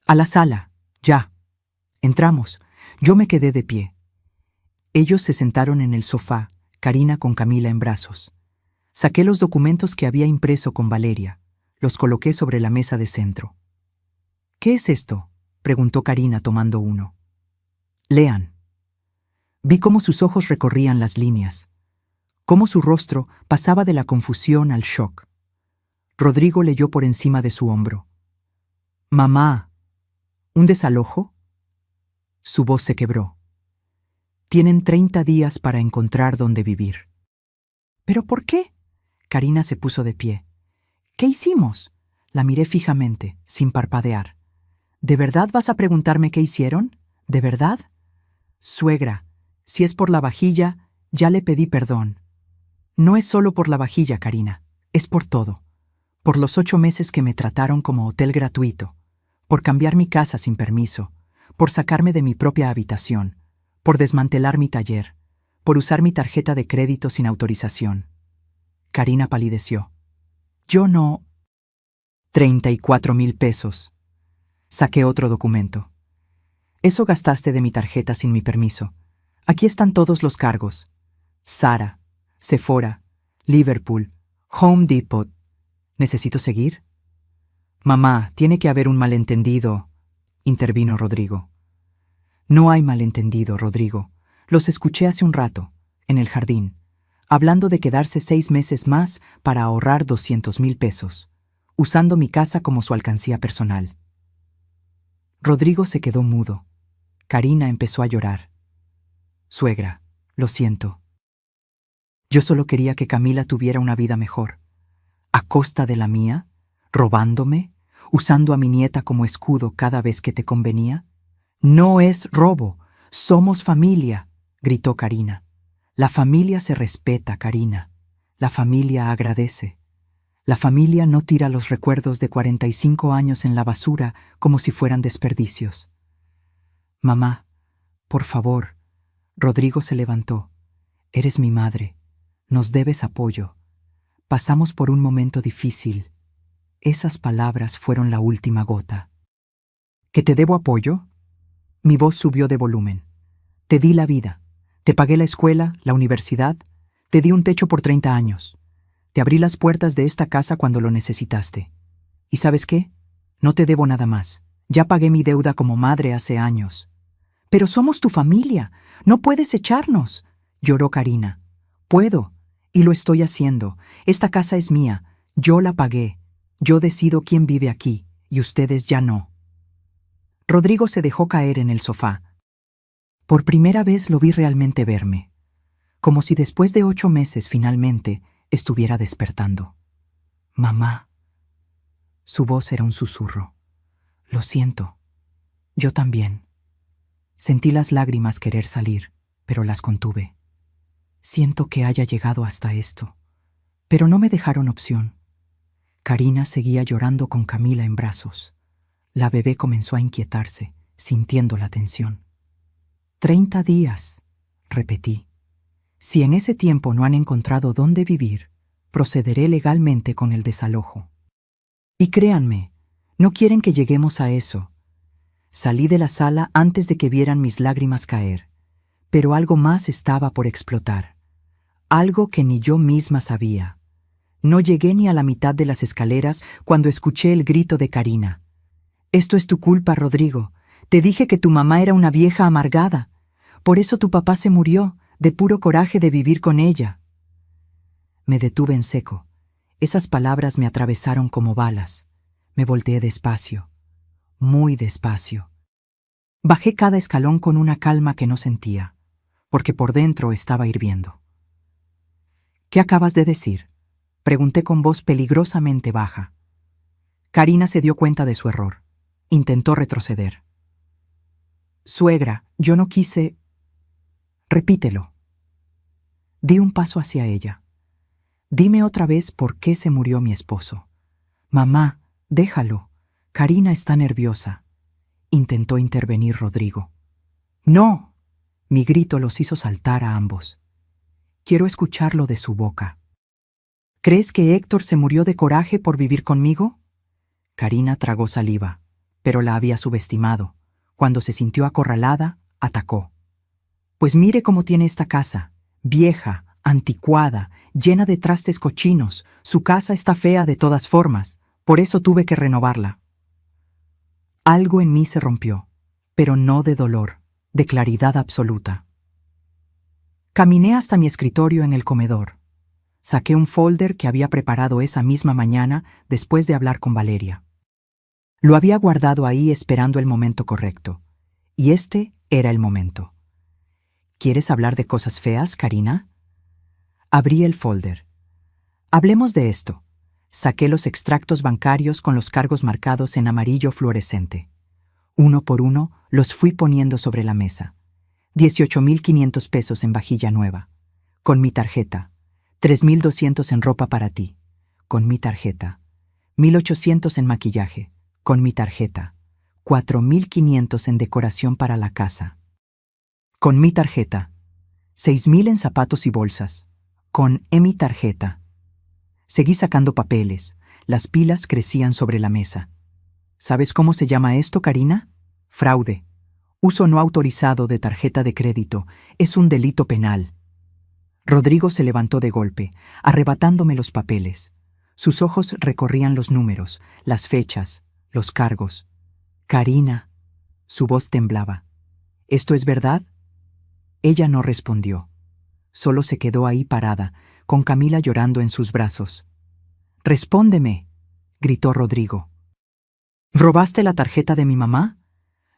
«A la sala, ya». Entramos. Yo me quedé de pie. Ellos se sentaron en el sofá, Karina con Camila en brazos. Saqué los documentos que había impreso con Valeria. Los coloqué sobre la mesa de centro. «¿Qué es esto?», preguntó Karina tomando uno. «Lean». Vi cómo sus ojos recorrían las líneas, cómo su rostro pasaba de la confusión al shock. Rodrigo leyó por encima de su hombro. «Mamá, ¿un desalojo?». Su voz se quebró. «Tienen 30 días para encontrar dónde vivir». «¿Pero por qué?». Karina se puso de pie. «¿Qué hicimos?». La miré fijamente, sin parpadear. «¿De verdad vas a preguntarme qué hicieron? ¿De verdad?». «Suegra, si es por la vajilla, ya le pedí perdón». «No es solo por la vajilla, Karina, es por todo. Por los 8 meses que me trataron como hotel gratuito, por cambiar mi casa sin permiso, por sacarme de mi propia habitación, por desmantelar mi taller, por usar mi tarjeta de crédito sin autorización». Karina palideció. «Yo no». 34,000 pesos. Saqué otro documento. «Eso gastaste de mi tarjeta sin mi permiso. Aquí están todos los cargos. Zara, Sephora, Liverpool, Home Depot. ¿Necesito seguir?». «Mamá, tiene que haber un malentendido», intervino Rodrigo. «No hay malentendido, Rodrigo. Los escuché hace un rato, en el jardín, hablando de quedarse 6 meses más para ahorrar 200,000 pesos, usando mi casa como su alcancía personal». Rodrigo se quedó mudo. Karina empezó a llorar. «Suegra, lo siento. Yo solo quería que Camila tuviera una vida mejor. ¿A costa de la mía? ¿Robándome? ¿Usando a mi nieta como escudo cada vez que te convenía?». «No es robo. Somos familia», gritó Karina. «La familia se respeta, Karina. La familia agradece. La familia no tira los recuerdos de 45 años en la basura como si fueran desperdicios». «Mamá, por favor». Rodrigo se levantó. «Eres mi madre. Nos debes apoyo. Pasamos por un momento difícil». Esas palabras fueron la última gota. «¿Que te debo apoyo?». Mi voz subió de volumen. «Te di la vida. Te pagué la escuela, la universidad. Te di un techo por 30 años. Te abrí las puertas de esta casa cuando lo necesitaste. ¿Y sabes qué? No te debo nada más. Ya pagué mi deuda como madre hace años». «Pero somos tu familia. No puedes echarnos», lloró Karina. «Puedo, y lo estoy haciendo. Esta casa es mía. Yo la pagué. Yo decido quién vive aquí, y ustedes ya no». Rodrigo se dejó caer en el sofá. Por primera vez lo vi realmente verme, como si después de 8 meses finalmente estuviera despertando. «Mamá». Su voz era un susurro. «Lo siento. Yo también». Sentí las lágrimas querer salir, pero las contuve. «Siento que haya llegado hasta esto». Pero no me dejaron opción. Karina seguía llorando con Camila en brazos. La bebé comenzó a inquietarse, sintiendo la tensión. 30 días, repetí. Si en ese tiempo no han encontrado dónde vivir, procederé legalmente con el desalojo. Y créanme, no quieren que lleguemos a eso. Salí de la sala antes de que vieran mis lágrimas caer, pero algo más estaba por explotar. Algo que ni yo misma sabía. No llegué ni a la mitad de las escaleras cuando escuché el grito de Karina. «Esto es tu culpa, Rodrigo. Te dije que tu mamá era una vieja amargada. Por eso tu papá se murió, de puro coraje de vivir con ella». Me detuve en seco. Esas palabras me atravesaron como balas. Me volteé despacio, muy despacio. Bajé cada escalón con una calma que no sentía, porque por dentro estaba hirviendo. «¿Qué acabas de decir?», pregunté con voz peligrosamente baja. Karina se dio cuenta de su error. Intentó retroceder. «Suegra, yo no quise». «Repítelo». Di un paso hacia ella. «Dime otra vez por qué se murió mi esposo». «Mamá, déjalo. Karina está nerviosa». Intentó intervenir Rodrigo. «No». Mi grito los hizo saltar a ambos. «Quiero escucharlo de su boca». «¿Crees que Héctor se murió de coraje por vivir conmigo?». Karina tragó saliva, pero la había subestimado. Cuando se sintió acorralada, atacó. Pues mire cómo tiene esta casa, vieja, anticuada, llena de trastes cochinos. Su casa está fea de todas formas, por eso tuve que renovarla. Algo en mí se rompió, pero no de dolor, de claridad absoluta. Caminé hasta mi escritorio en el comedor. Saqué un folder que había preparado esa misma mañana después de hablar con Valeria. Lo había guardado ahí esperando el momento correcto, y este era el momento. ¿Quieres hablar de cosas feas, Karina? Abrí el folder. Hablemos de esto. Saqué los extractos bancarios con los cargos marcados en amarillo fluorescente. Uno por uno los fui poniendo sobre la mesa. 18,500 pesos en vajilla nueva. Con mi tarjeta. 3,200 en ropa para ti. Con mi tarjeta. 1,800 en maquillaje. Con mi tarjeta. 4,500 en decoración para la casa. Con mi tarjeta. 6,000 en zapatos y bolsas. Con mi tarjeta. Seguí sacando papeles. Las pilas crecían sobre la mesa. ¿Sabes cómo se llama esto, Karina? Fraude. Uso no autorizado de tarjeta de crédito. Es un delito penal. Rodrigo se levantó de golpe, arrebatándome los papeles. Sus ojos recorrían los números, las fechas, los cargos. Karina. Su voz temblaba. ¿Esto es verdad? Ella no respondió. Solo se quedó ahí parada, con Camila llorando en sus brazos. «Respóndeme», gritó Rodrigo. «¿Robaste la tarjeta de mi mamá?»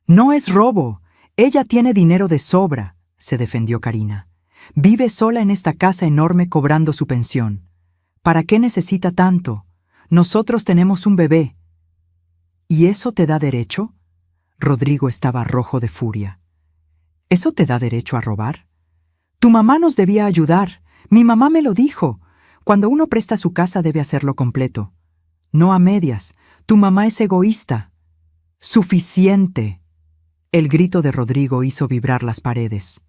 «No es robo. Ella tiene dinero de sobra», se defendió Karina. «Vive sola en esta casa enorme cobrando su pensión. ¿Para qué necesita tanto? Nosotros tenemos un bebé». «¿Y eso te da derecho?» Rodrigo estaba rojo de furia. ¿Eso te da derecho a robar? Tu mamá nos debía ayudar. Mi mamá me lo dijo. Cuando uno presta su casa debe hacerlo completo. No a medias. Tu mamá es egoísta. ¡Suficiente! El grito de Rodrigo hizo vibrar las paredes.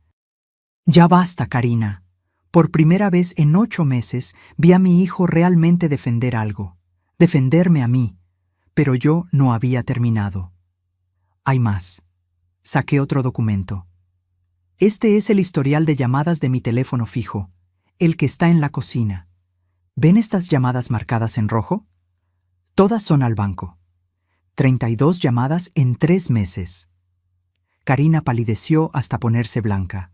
Ya basta, Karina. Por primera vez en 8 meses vi a mi hijo realmente defender algo. Defenderme a mí. Pero yo no había terminado. Hay más. Saqué otro documento. Este es el historial de llamadas de mi teléfono fijo, el que está en la cocina. ¿Ven estas llamadas marcadas en rojo? Todas son al banco. 32 llamadas en 3 meses. Karina palideció hasta ponerse blanca.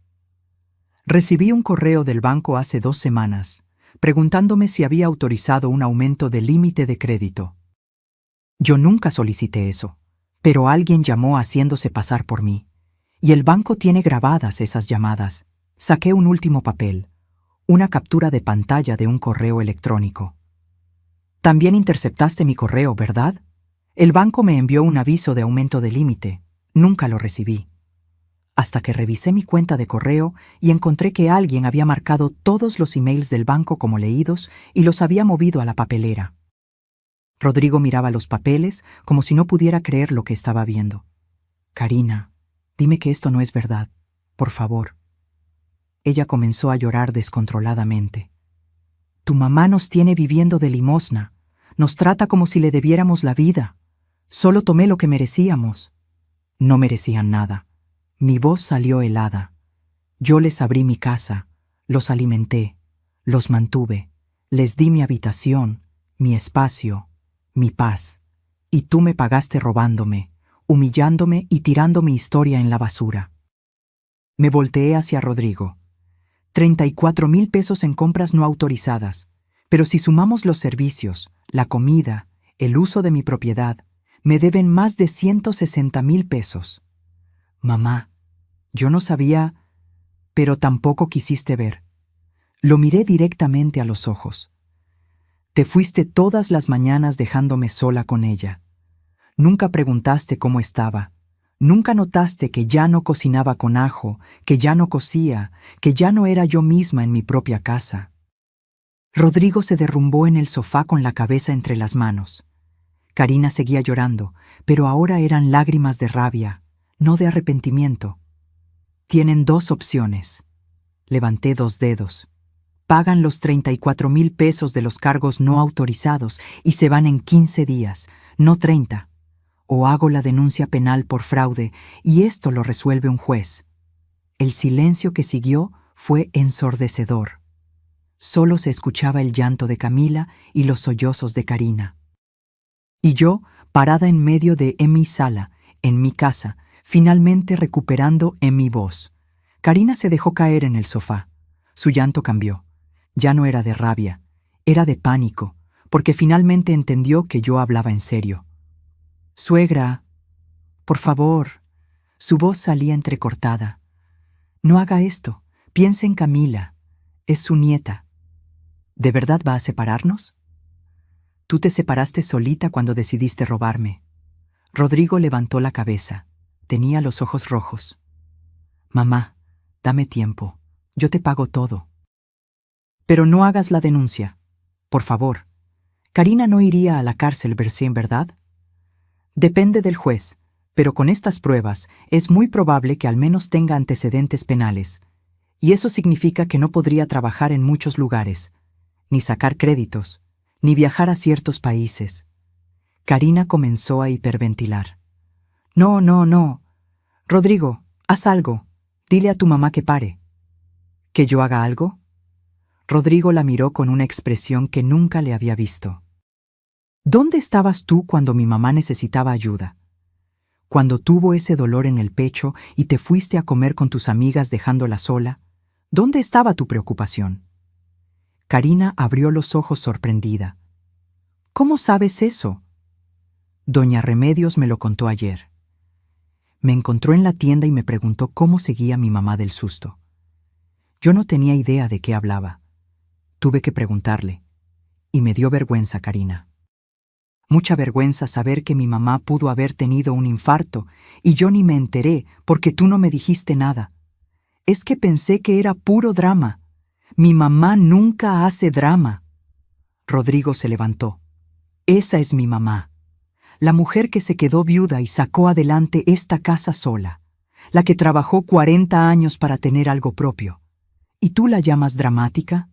Recibí un correo del banco hace 2 semanas, preguntándome si había autorizado un aumento del límite de crédito. Yo nunca solicité eso, pero alguien llamó haciéndose pasar por mí. Y el banco tiene grabadas esas llamadas. Saqué un último papel, una captura de pantalla de un correo electrónico. También interceptaste mi correo, ¿verdad? El banco me envió un aviso de aumento de límite. Nunca lo recibí. Hasta que revisé mi cuenta de correo y encontré que alguien había marcado todos los emails del banco como leídos y los había movido a la papelera. Rodrigo miraba los papeles como si no pudiera creer lo que estaba viendo. Karina, dime que esto no es verdad, por favor. Ella comenzó a llorar descontroladamente. Tu mamá nos tiene viviendo de limosna. Nos trata como si le debiéramos la vida. Solo tomé lo que merecíamos. No merecían nada. Mi voz salió helada. Yo les abrí mi casa, los alimenté, los mantuve, les di mi habitación, mi espacio, mi paz. Y tú me pagaste robándome, humillándome y tirando mi historia en la basura. Me volteé hacia Rodrigo. 34,000 pesos en compras no autorizadas, pero si sumamos los servicios, la comida, el uso de mi propiedad, me deben más de 160,000 pesos. Mamá, yo no sabía, pero tampoco quisiste ver. Lo miré directamente a los ojos. Te fuiste todas las mañanas dejándome sola con ella. Nunca preguntaste cómo estaba. Nunca notaste que ya no cocinaba con ajo, que ya no cosía, que ya no era yo misma en mi propia casa. Rodrigo se derrumbó en el sofá con la cabeza entre las manos. Karina seguía llorando, pero ahora eran lágrimas de rabia, no de arrepentimiento. Tienen 2 opciones. Levanté 2 dedos. Pagan los 34,000 pesos de los cargos no autorizados y se van en 15 días, no 30. o hago la denuncia penal por fraude y esto lo resuelve un juez. El silencio que siguió fue ensordecedor. Solo se escuchaba el llanto de Camila y los sollozos de Karina. Y yo, parada en medio de mi sala, en mi casa, finalmente recuperando mi voz. Karina se dejó caer en el sofá. Su llanto cambió. Ya no era de rabia, era de pánico, porque finalmente entendió que yo hablaba en serio. «Suegra, por favor». Su voz salía entrecortada. «No haga esto. Piense en Camila. Es su nieta. ¿De verdad va a separarnos? Tú te separaste solita cuando decidiste robarme». Rodrigo levantó la cabeza. Tenía los ojos rojos. «Mamá, dame tiempo. Yo te pago todo. Pero no hagas la denuncia. Por favor. Karina no iría a la cárcel, ¿verdad? Depende del juez, pero con estas pruebas es muy probable que al menos tenga antecedentes penales. Y eso significa que no podría trabajar en muchos lugares, ni sacar créditos, ni viajar a ciertos países». Karina comenzó a hiperventilar. «No, no, no. Rodrigo, haz algo. Dile a tu mamá que pare». ¿Que yo haga algo? Rodrigo la miró con una expresión que nunca le había visto. ¿Dónde estabas tú cuando mi mamá necesitaba ayuda? Cuando tuvo ese dolor en el pecho y te fuiste a comer con tus amigas dejándola sola, ¿dónde estaba tu preocupación? Karina abrió los ojos sorprendida. ¿Cómo sabes eso? Doña Remedios me lo contó ayer. Me encontró en la tienda y me preguntó cómo seguía mi mamá del susto. Yo no tenía idea de qué hablaba. Tuve que preguntarle. Y me dio vergüenza, Karina. Mucha vergüenza saber que mi mamá pudo haber tenido un infarto y yo ni me enteré porque tú no me dijiste nada. Es que pensé que era puro drama. Mi mamá nunca hace drama. Rodrigo se levantó. Esa es mi mamá. La mujer que se quedó viuda y sacó adelante esta casa sola. La que trabajó 40 años para tener algo propio. ¿Y tú la llamas dramática?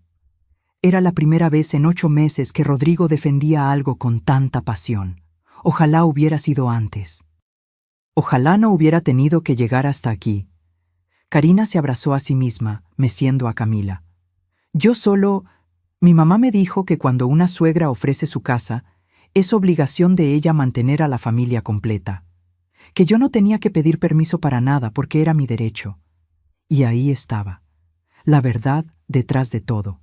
Era la primera vez en 8 meses que Rodrigo defendía algo con tanta pasión. Ojalá hubiera sido antes. Ojalá no hubiera tenido que llegar hasta aquí. Karina se abrazó a sí misma, meciendo a Camila. Mi mamá me dijo que cuando una suegra ofrece su casa, es obligación de ella mantener a la familia completa. Que yo no tenía que pedir permiso para nada porque era mi derecho. Y ahí estaba. La verdad detrás de todo.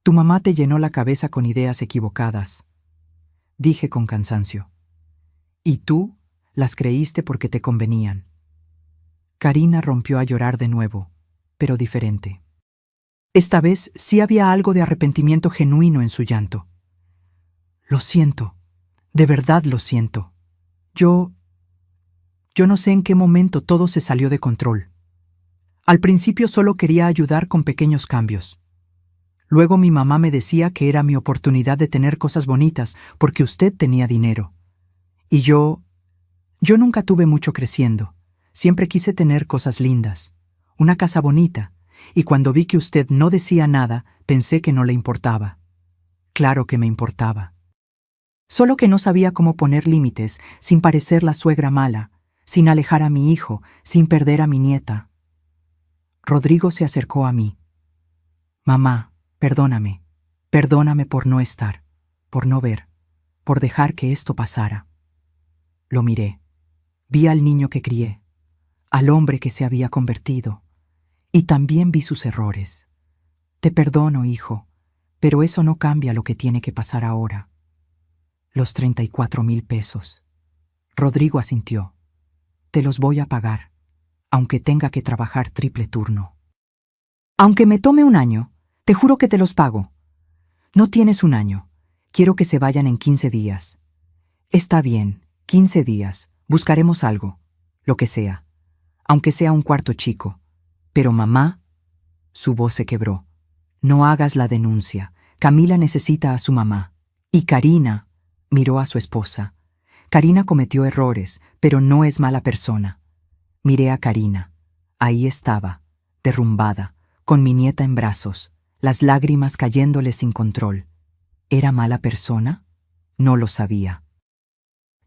Tu mamá te llenó la cabeza con ideas equivocadas, dije con cansancio. Y tú las creíste porque te convenían. Karina rompió a llorar de nuevo, pero diferente. Esta vez sí había algo de arrepentimiento genuino en su llanto. Lo siento, de verdad lo siento. Yo no sé en qué momento todo se salió de control. Al principio solo quería ayudar con pequeños cambios. Luego mi mamá me decía que era mi oportunidad de tener cosas bonitas porque usted tenía dinero. Y yo nunca tuve mucho creciendo. Siempre quise tener cosas lindas, una casa bonita, y cuando vi que usted no decía nada, pensé que no le importaba. Claro que me importaba. Solo que no sabía cómo poner límites sin parecer la suegra mala, sin alejar a mi hijo, sin perder a mi nieta. Rodrigo se acercó a mí. Mamá, perdóname por no estar, por no ver, por dejar que esto pasara. Lo miré. Vi al niño que crié, al hombre que se había convertido, y también vi sus errores. Te perdono, hijo, pero eso no cambia lo que tiene que pasar ahora. Los 34,000 pesos. Rodrigo asintió. Te los voy a pagar, aunque tenga que trabajar triple turno. Aunque me tome 1 año, te juro que te los pago. No tienes 1 año. Quiero que se vayan en 15 días. Está bien, 15 días. Buscaremos algo, lo que sea. Aunque sea un cuarto chico. Pero mamá, su voz se quebró. No hagas la denuncia. Camila necesita a su mamá. Y Karina miró a su esposa. Karina cometió errores, pero no es mala persona. Miré a Karina. Ahí estaba, derrumbada, con mi nieta en brazos, las lágrimas cayéndole sin control. ¿Era mala persona? No lo sabía.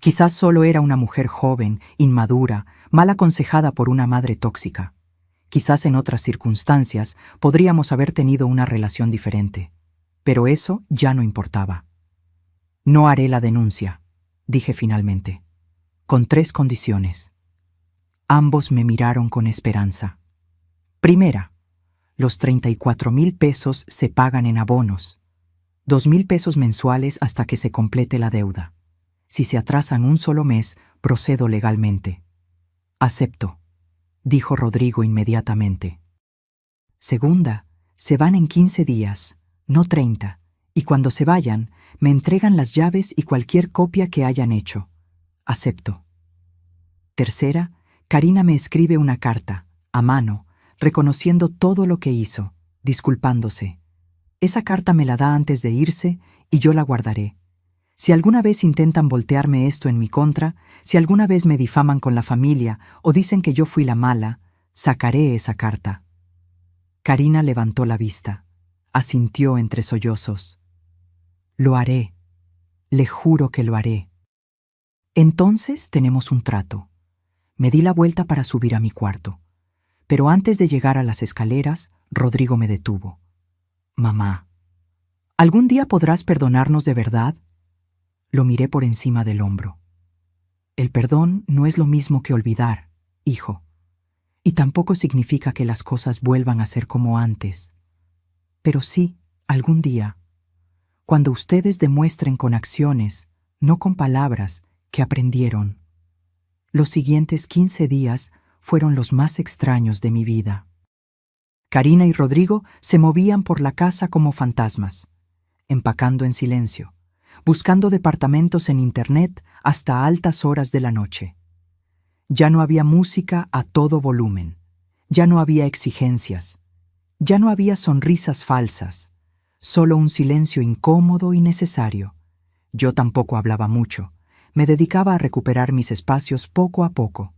Quizás solo era una mujer joven, inmadura, mal aconsejada por una madre tóxica. Quizás en otras circunstancias podríamos haber tenido una relación diferente. Pero eso ya no importaba. No haré la denuncia, dije finalmente, con 3 condiciones. Ambos me miraron con esperanza. Primera, los 34,000 pesos se pagan en abonos. 2,000 pesos mensuales hasta que se complete la deuda. Si se atrasan un solo mes, procedo legalmente. Acepto, dijo Rodrigo inmediatamente. Segunda, se van en 15 días, no 30, y cuando se vayan, me entregan las llaves y cualquier copia que hayan hecho. Acepto. Tercera, Karina me escribe una carta, a mano, reconociendo todo lo que hizo, disculpándose. Esa carta me la da antes de irse y yo la guardaré. Si alguna vez intentan voltearme esto en mi contra, si alguna vez me difaman con la familia o dicen que yo fui la mala, sacaré esa carta. Karina levantó la vista, asintió entre sollozos. Lo haré, le juro que lo haré. Entonces tenemos un trato. Me di la vuelta para subir a mi cuarto. Pero antes de llegar a las escaleras, Rodrigo me detuvo. Mamá, ¿algún día podrás perdonarnos de verdad? Lo miré por encima del hombro. El perdón no es lo mismo que olvidar, hijo. Y tampoco significa que las cosas vuelvan a ser como antes. Pero sí, algún día, cuando ustedes demuestren con acciones, no con palabras, que aprendieron. Los siguientes 15 días fueron los más extraños de mi vida. Karina y Rodrigo se movían por la casa como fantasmas, empacando en silencio, buscando departamentos en Internet hasta altas horas de la noche. Ya no había música a todo volumen, ya no había exigencias, ya no había sonrisas falsas, solo un silencio incómodo y necesario. Yo tampoco hablaba mucho, me dedicaba a recuperar mis espacios poco a poco.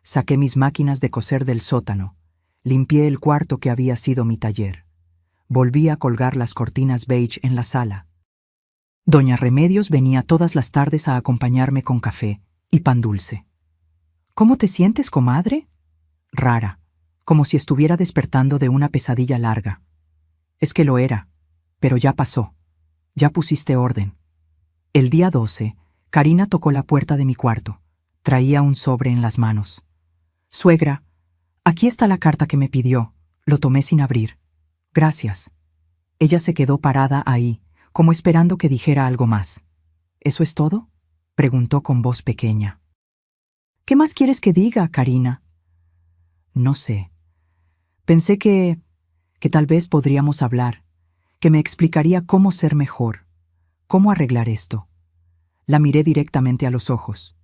Saqué mis máquinas de coser del sótano, limpié el cuarto que había sido mi taller. Volví a colgar las cortinas beige en la sala. Doña Remedios venía todas las tardes a acompañarme con café y pan dulce. ¿Cómo te sientes, comadre? Rara, como si estuviera despertando de una pesadilla larga. Es que lo era, pero ya pasó. Ya pusiste orden. El día 12, Karina tocó la puerta de mi cuarto. Traía un sobre en las manos. Suegra, aquí está la carta que me pidió. Lo tomé sin abrir. Gracias. Ella se quedó parada ahí, como esperando que dijera algo más. ¿Eso es todo? Preguntó con voz pequeña. ¿Qué más quieres que diga, Karina? No sé. Pensé que tal vez podríamos hablar, que me explicaría cómo ser mejor, cómo arreglar esto. La miré directamente a los ojos.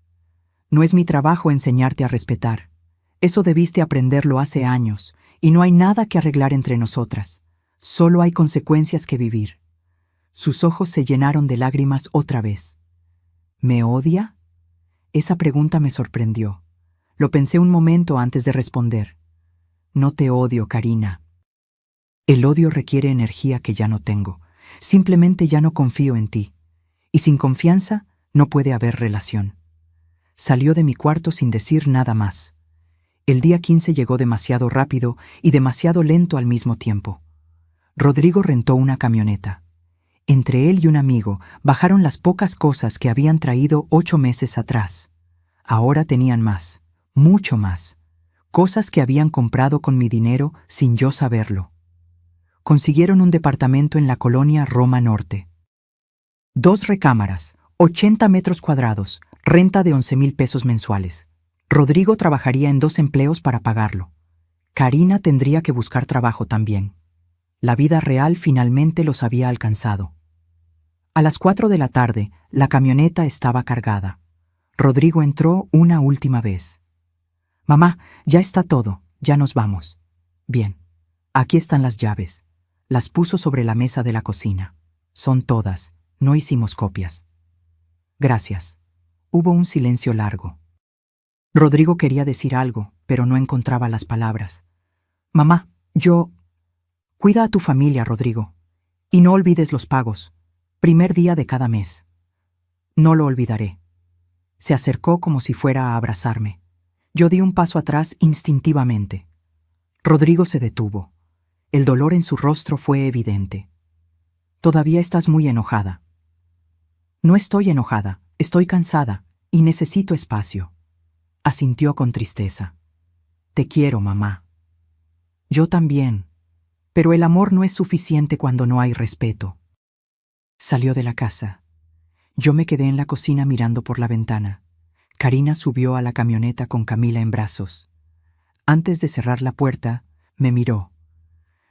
No es mi trabajo enseñarte a respetar. Eso debiste aprenderlo hace años, y no hay nada que arreglar entre nosotras. Solo hay consecuencias que vivir. Sus ojos se llenaron de lágrimas otra vez. ¿Me odia? Esa pregunta me sorprendió. Lo pensé un momento antes de responder. No te odio, Karina. El odio requiere energía que ya no tengo. Simplemente ya no confío en ti. Y sin confianza no puede haber relación. Salió de mi cuarto sin decir nada más. El día 15 llegó demasiado rápido y demasiado lento al mismo tiempo. Rodrigo rentó una camioneta. Entre él y un amigo bajaron las pocas cosas que habían traído 8 meses atrás. Ahora tenían más, mucho más. Cosas que habían comprado con mi dinero sin yo saberlo. Consiguieron un departamento en la colonia Roma Norte. 2 recámaras, 80 metros cuadrados, renta de 11,000 pesos mensuales. Rodrigo trabajaría en 2 empleos para pagarlo. Karina tendría que buscar trabajo también. La vida real finalmente los había alcanzado. A las 4 de la tarde, la camioneta estaba cargada. Rodrigo entró una última vez. Mamá, ya está todo, ya nos vamos. Bien, aquí están las llaves. Las puso sobre la mesa de la cocina. Son todas, no hicimos copias. Gracias. Hubo un silencio largo. Rodrigo quería decir algo, pero no encontraba las palabras. Mamá, Cuida a tu familia, Rodrigo. Y no olvides los pagos. Primer día de cada mes. No lo olvidaré. Se acercó como si fuera a abrazarme. Yo di un paso atrás instintivamente. Rodrigo se detuvo. El dolor en su rostro fue evidente. «Todavía estás muy enojada». «No estoy enojada, estoy cansada y necesito espacio», asintió con tristeza. «Te quiero, mamá». «Yo también, pero el amor no es suficiente cuando no hay respeto». Salió de la casa. Yo me quedé en la cocina mirando por la ventana. Karina subió a la camioneta con Camila en brazos. Antes de cerrar la puerta, me miró.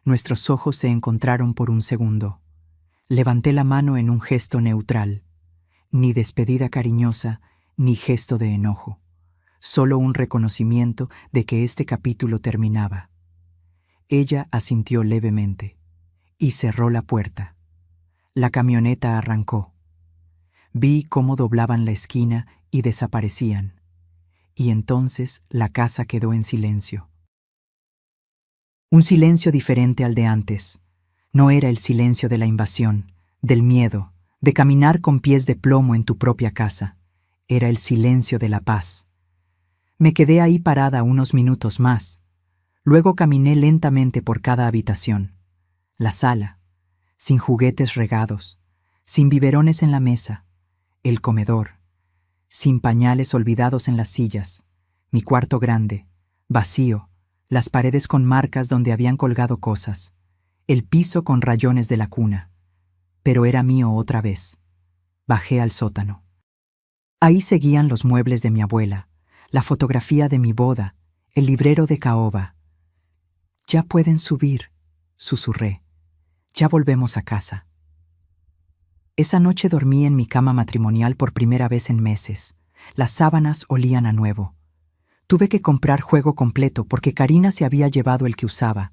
Nuestros ojos se encontraron por un segundo. Levanté la mano en un gesto neutral. Ni despedida cariñosa, ni gesto de enojo. Solo un reconocimiento de que este capítulo terminaba. Ella asintió levemente y cerró la puerta. La camioneta arrancó. Vi cómo doblaban la esquina y desaparecían. Y entonces la casa quedó en silencio. Un silencio diferente al de antes. No era el silencio de la invasión, del miedo, de caminar con pies de plomo en tu propia casa. Era el silencio de la paz. Me quedé ahí parada unos minutos más. Luego caminé lentamente por cada habitación. La sala, sin juguetes regados, sin biberones en la mesa. El comedor, sin pañales olvidados en las sillas. Mi cuarto grande, vacío, las paredes con marcas donde habían colgado cosas. El piso con rayones de la cuna. Pero era mío otra vez. Bajé al sótano. Ahí seguían los muebles de mi abuela, la fotografía de mi boda, el librero de caoba. «Ya pueden subir», susurré. «Ya volvemos a casa». Esa noche dormí en mi cama matrimonial por primera vez en meses. Las sábanas olían a nuevo. Tuve que comprar juego completo porque Karina se había llevado el que usaba.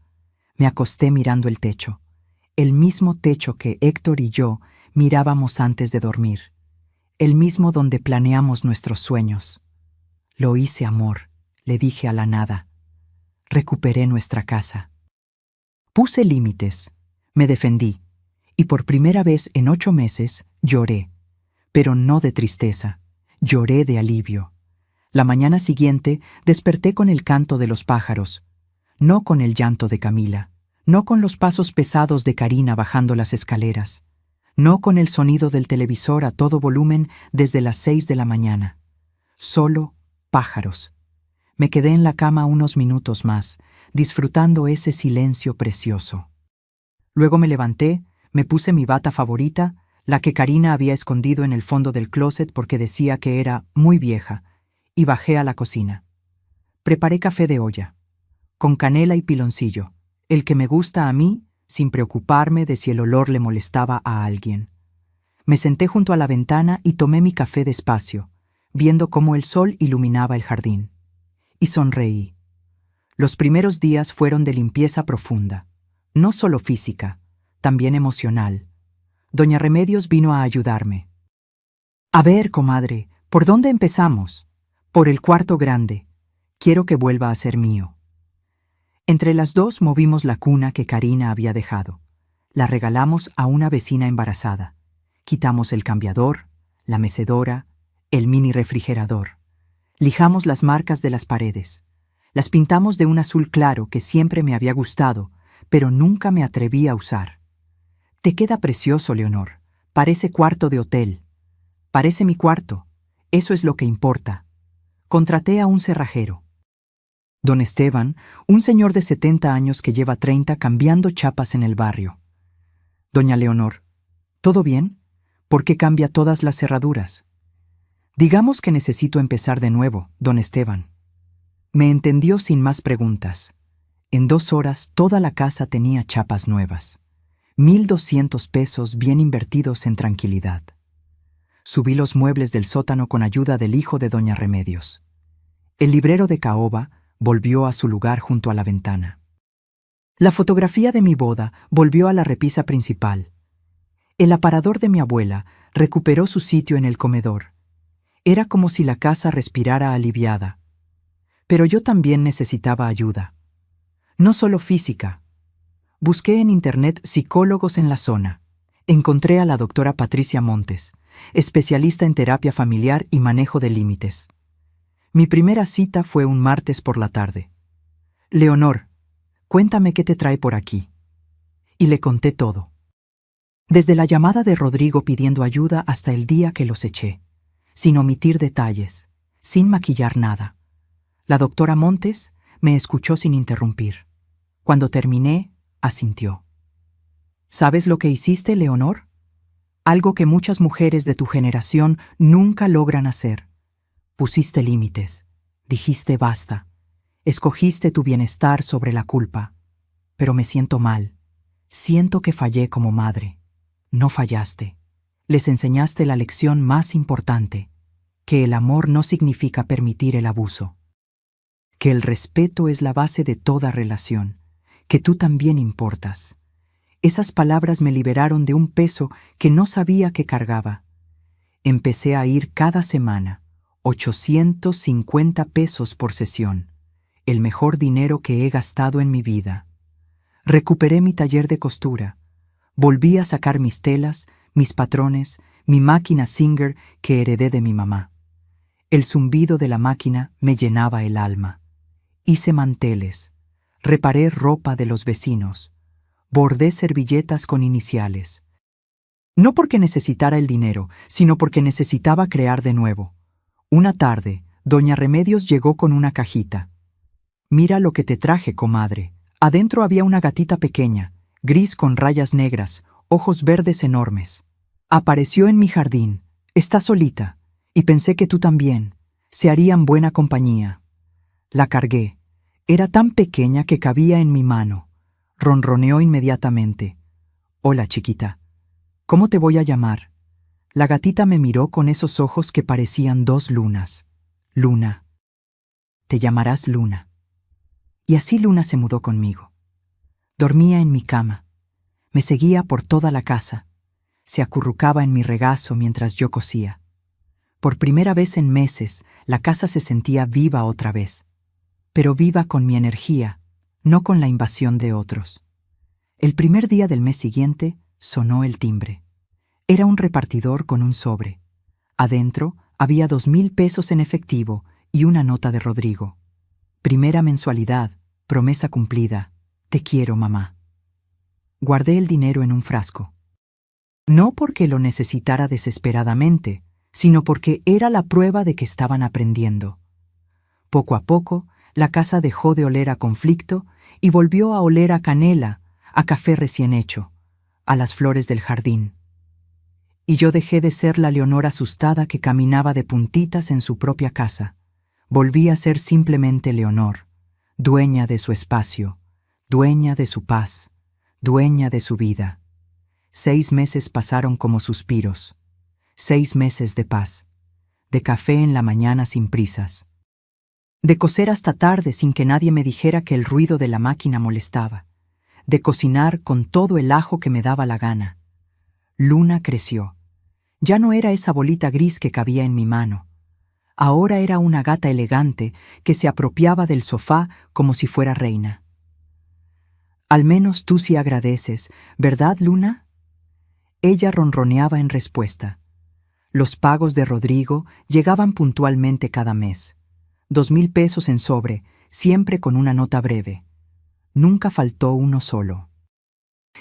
Me acosté mirando el techo. El mismo techo que Héctor y yo mirábamos antes de dormir. El mismo donde planeamos nuestros sueños. «Lo hice, amor», le dije a la nada. Recuperé nuestra casa. Puse límites. Me defendí. Y por primera vez en 8 meses lloré. Pero no de tristeza. Lloré de alivio. La mañana siguiente desperté con el canto de los pájaros. No con el llanto de Camila. No con los pasos pesados de Karina bajando las escaleras. No con el sonido del televisor a todo volumen desde las 6 de la mañana. Solo pájaros. Me quedé en la cama unos minutos más, disfrutando ese silencio precioso. Luego me levanté, me puse mi bata favorita, la que Karina había escondido en el fondo del closet porque decía que era muy vieja, y bajé a la cocina. Preparé café de olla, con canela y piloncillo, el que me gusta a mí, sin preocuparme de si el olor le molestaba a alguien. Me senté junto a la ventana y tomé mi café despacio, viendo cómo el sol iluminaba el jardín. Y sonreí. Los primeros días fueron de limpieza profunda, no solo física, también emocional. Doña Remedios vino a ayudarme. «A ver, comadre, ¿por dónde empezamos?» «Por el cuarto grande. Quiero que vuelva a ser mío». Entre las dos movimos la cuna que Karina había dejado. La regalamos a una vecina embarazada. Quitamos el cambiador, la mecedora, el mini refrigerador. Lijamos las marcas de las paredes. Las pintamos de un azul claro que siempre me había gustado, pero nunca me atreví a usar. «Te queda precioso, Leonor. Parece cuarto de hotel». «Parece mi cuarto. Eso es lo que importa». Contraté a un cerrajero. Don Esteban, un señor de 70 años que lleva 30 cambiando chapas en el barrio. «Doña Leonor, ¿todo bien? ¿Por qué cambia todas las cerraduras?» «Digamos que necesito empezar de nuevo, don Esteban». Me entendió sin más preguntas. En 2 horas toda la casa tenía chapas nuevas. 1,200 pesos bien invertidos en tranquilidad. Subí los muebles del sótano con ayuda del hijo de doña Remedios. El librero de caoba volvió a su lugar junto a la ventana. La fotografía de mi boda volvió a la repisa principal. El aparador de mi abuela recuperó su sitio en el comedor. Era como si la casa respirara aliviada. Pero yo también necesitaba ayuda. No solo física. Busqué en internet psicólogos en la zona. Encontré a la doctora Patricia Montes, especialista en terapia familiar y manejo de límites. Mi primera cita fue un martes por la tarde. Leonor, cuéntame qué te trae por aquí. Y le conté todo. Desde la llamada de Rodrigo pidiendo ayuda hasta el día que los eché, sin omitir detalles, sin maquillar nada. La doctora Montes me escuchó sin interrumpir. Cuando terminé, asintió. ¿Sabes lo que hiciste, Leonor? Algo que muchas mujeres de tu generación nunca logran hacer. Pusiste límites, dijiste basta, escogiste tu bienestar sobre la culpa. Pero me siento mal, siento que fallé como madre. No fallaste. Les enseñaste la lección más importante, que el amor no significa permitir el abuso, que el respeto es la base de toda relación, que tú también importas. Esas palabras me liberaron de un peso que no sabía que cargaba. Empecé a ir cada semana, 850 pesos por sesión, el mejor dinero que he gastado en mi vida. Recuperé mi taller de costura, volví a sacar mis telas, mis patrones, mi máquina Singer que heredé de mi mamá. El zumbido de la máquina me llenaba el alma. Hice manteles, reparé ropa de los vecinos, bordé servilletas con iniciales. No porque necesitara el dinero, sino porque necesitaba crear de nuevo. Una tarde, doña Remedios llegó con una cajita. Mira lo que te traje, comadre. Adentro había una gatita pequeña, gris con rayas negras, ojos verdes enormes. Apareció en mi jardín, está solita, y pensé que tú también. Se harían buena compañía. La cargué. Era tan pequeña que cabía en mi mano. Ronroneó inmediatamente. Hola, chiquita. ¿Cómo te voy a llamar? La gatita me miró con esos ojos que parecían dos lunas. Luna. Te llamarás Luna. Y así Luna se mudó conmigo. Dormía en mi cama. Me seguía por toda la casa. Se acurrucaba en mi regazo mientras yo cosía. Por primera vez en meses, la casa se sentía viva otra vez. Pero viva con mi energía, no con la invasión de otros. El primer día del mes siguiente sonó el timbre. Era un repartidor con un sobre. Adentro había 2,000 pesos en efectivo y una nota de Rodrigo. Primera mensualidad, promesa cumplida. Te quiero, mamá. Guardé el dinero en un frasco. No porque lo necesitara desesperadamente, sino porque era la prueba de que estaban aprendiendo. Poco a poco, la casa dejó de oler a conflicto y volvió a oler a canela, a café recién hecho, a las flores del jardín. Y yo dejé de ser la Leonor asustada que caminaba de puntitas en su propia casa. Volví a ser simplemente Leonor, dueña de su espacio, dueña de su paz, dueña de su vida. 6 meses pasaron como suspiros. 6 meses de paz, de café en la mañana sin prisas, de coser hasta tarde sin que nadie me dijera que el ruido de la máquina molestaba, de cocinar con todo el ajo que me daba la gana. Luna creció. Ya no era esa bolita gris que cabía en mi mano. Ahora era una gata elegante que se apropiaba del sofá como si fuera reina. Al menos tú sí agradeces, ¿verdad, Luna? Ella ronroneaba en respuesta. Los pagos de Rodrigo llegaban puntualmente cada mes. 2,000 pesos en sobre, siempre con una nota breve. Nunca faltó uno solo.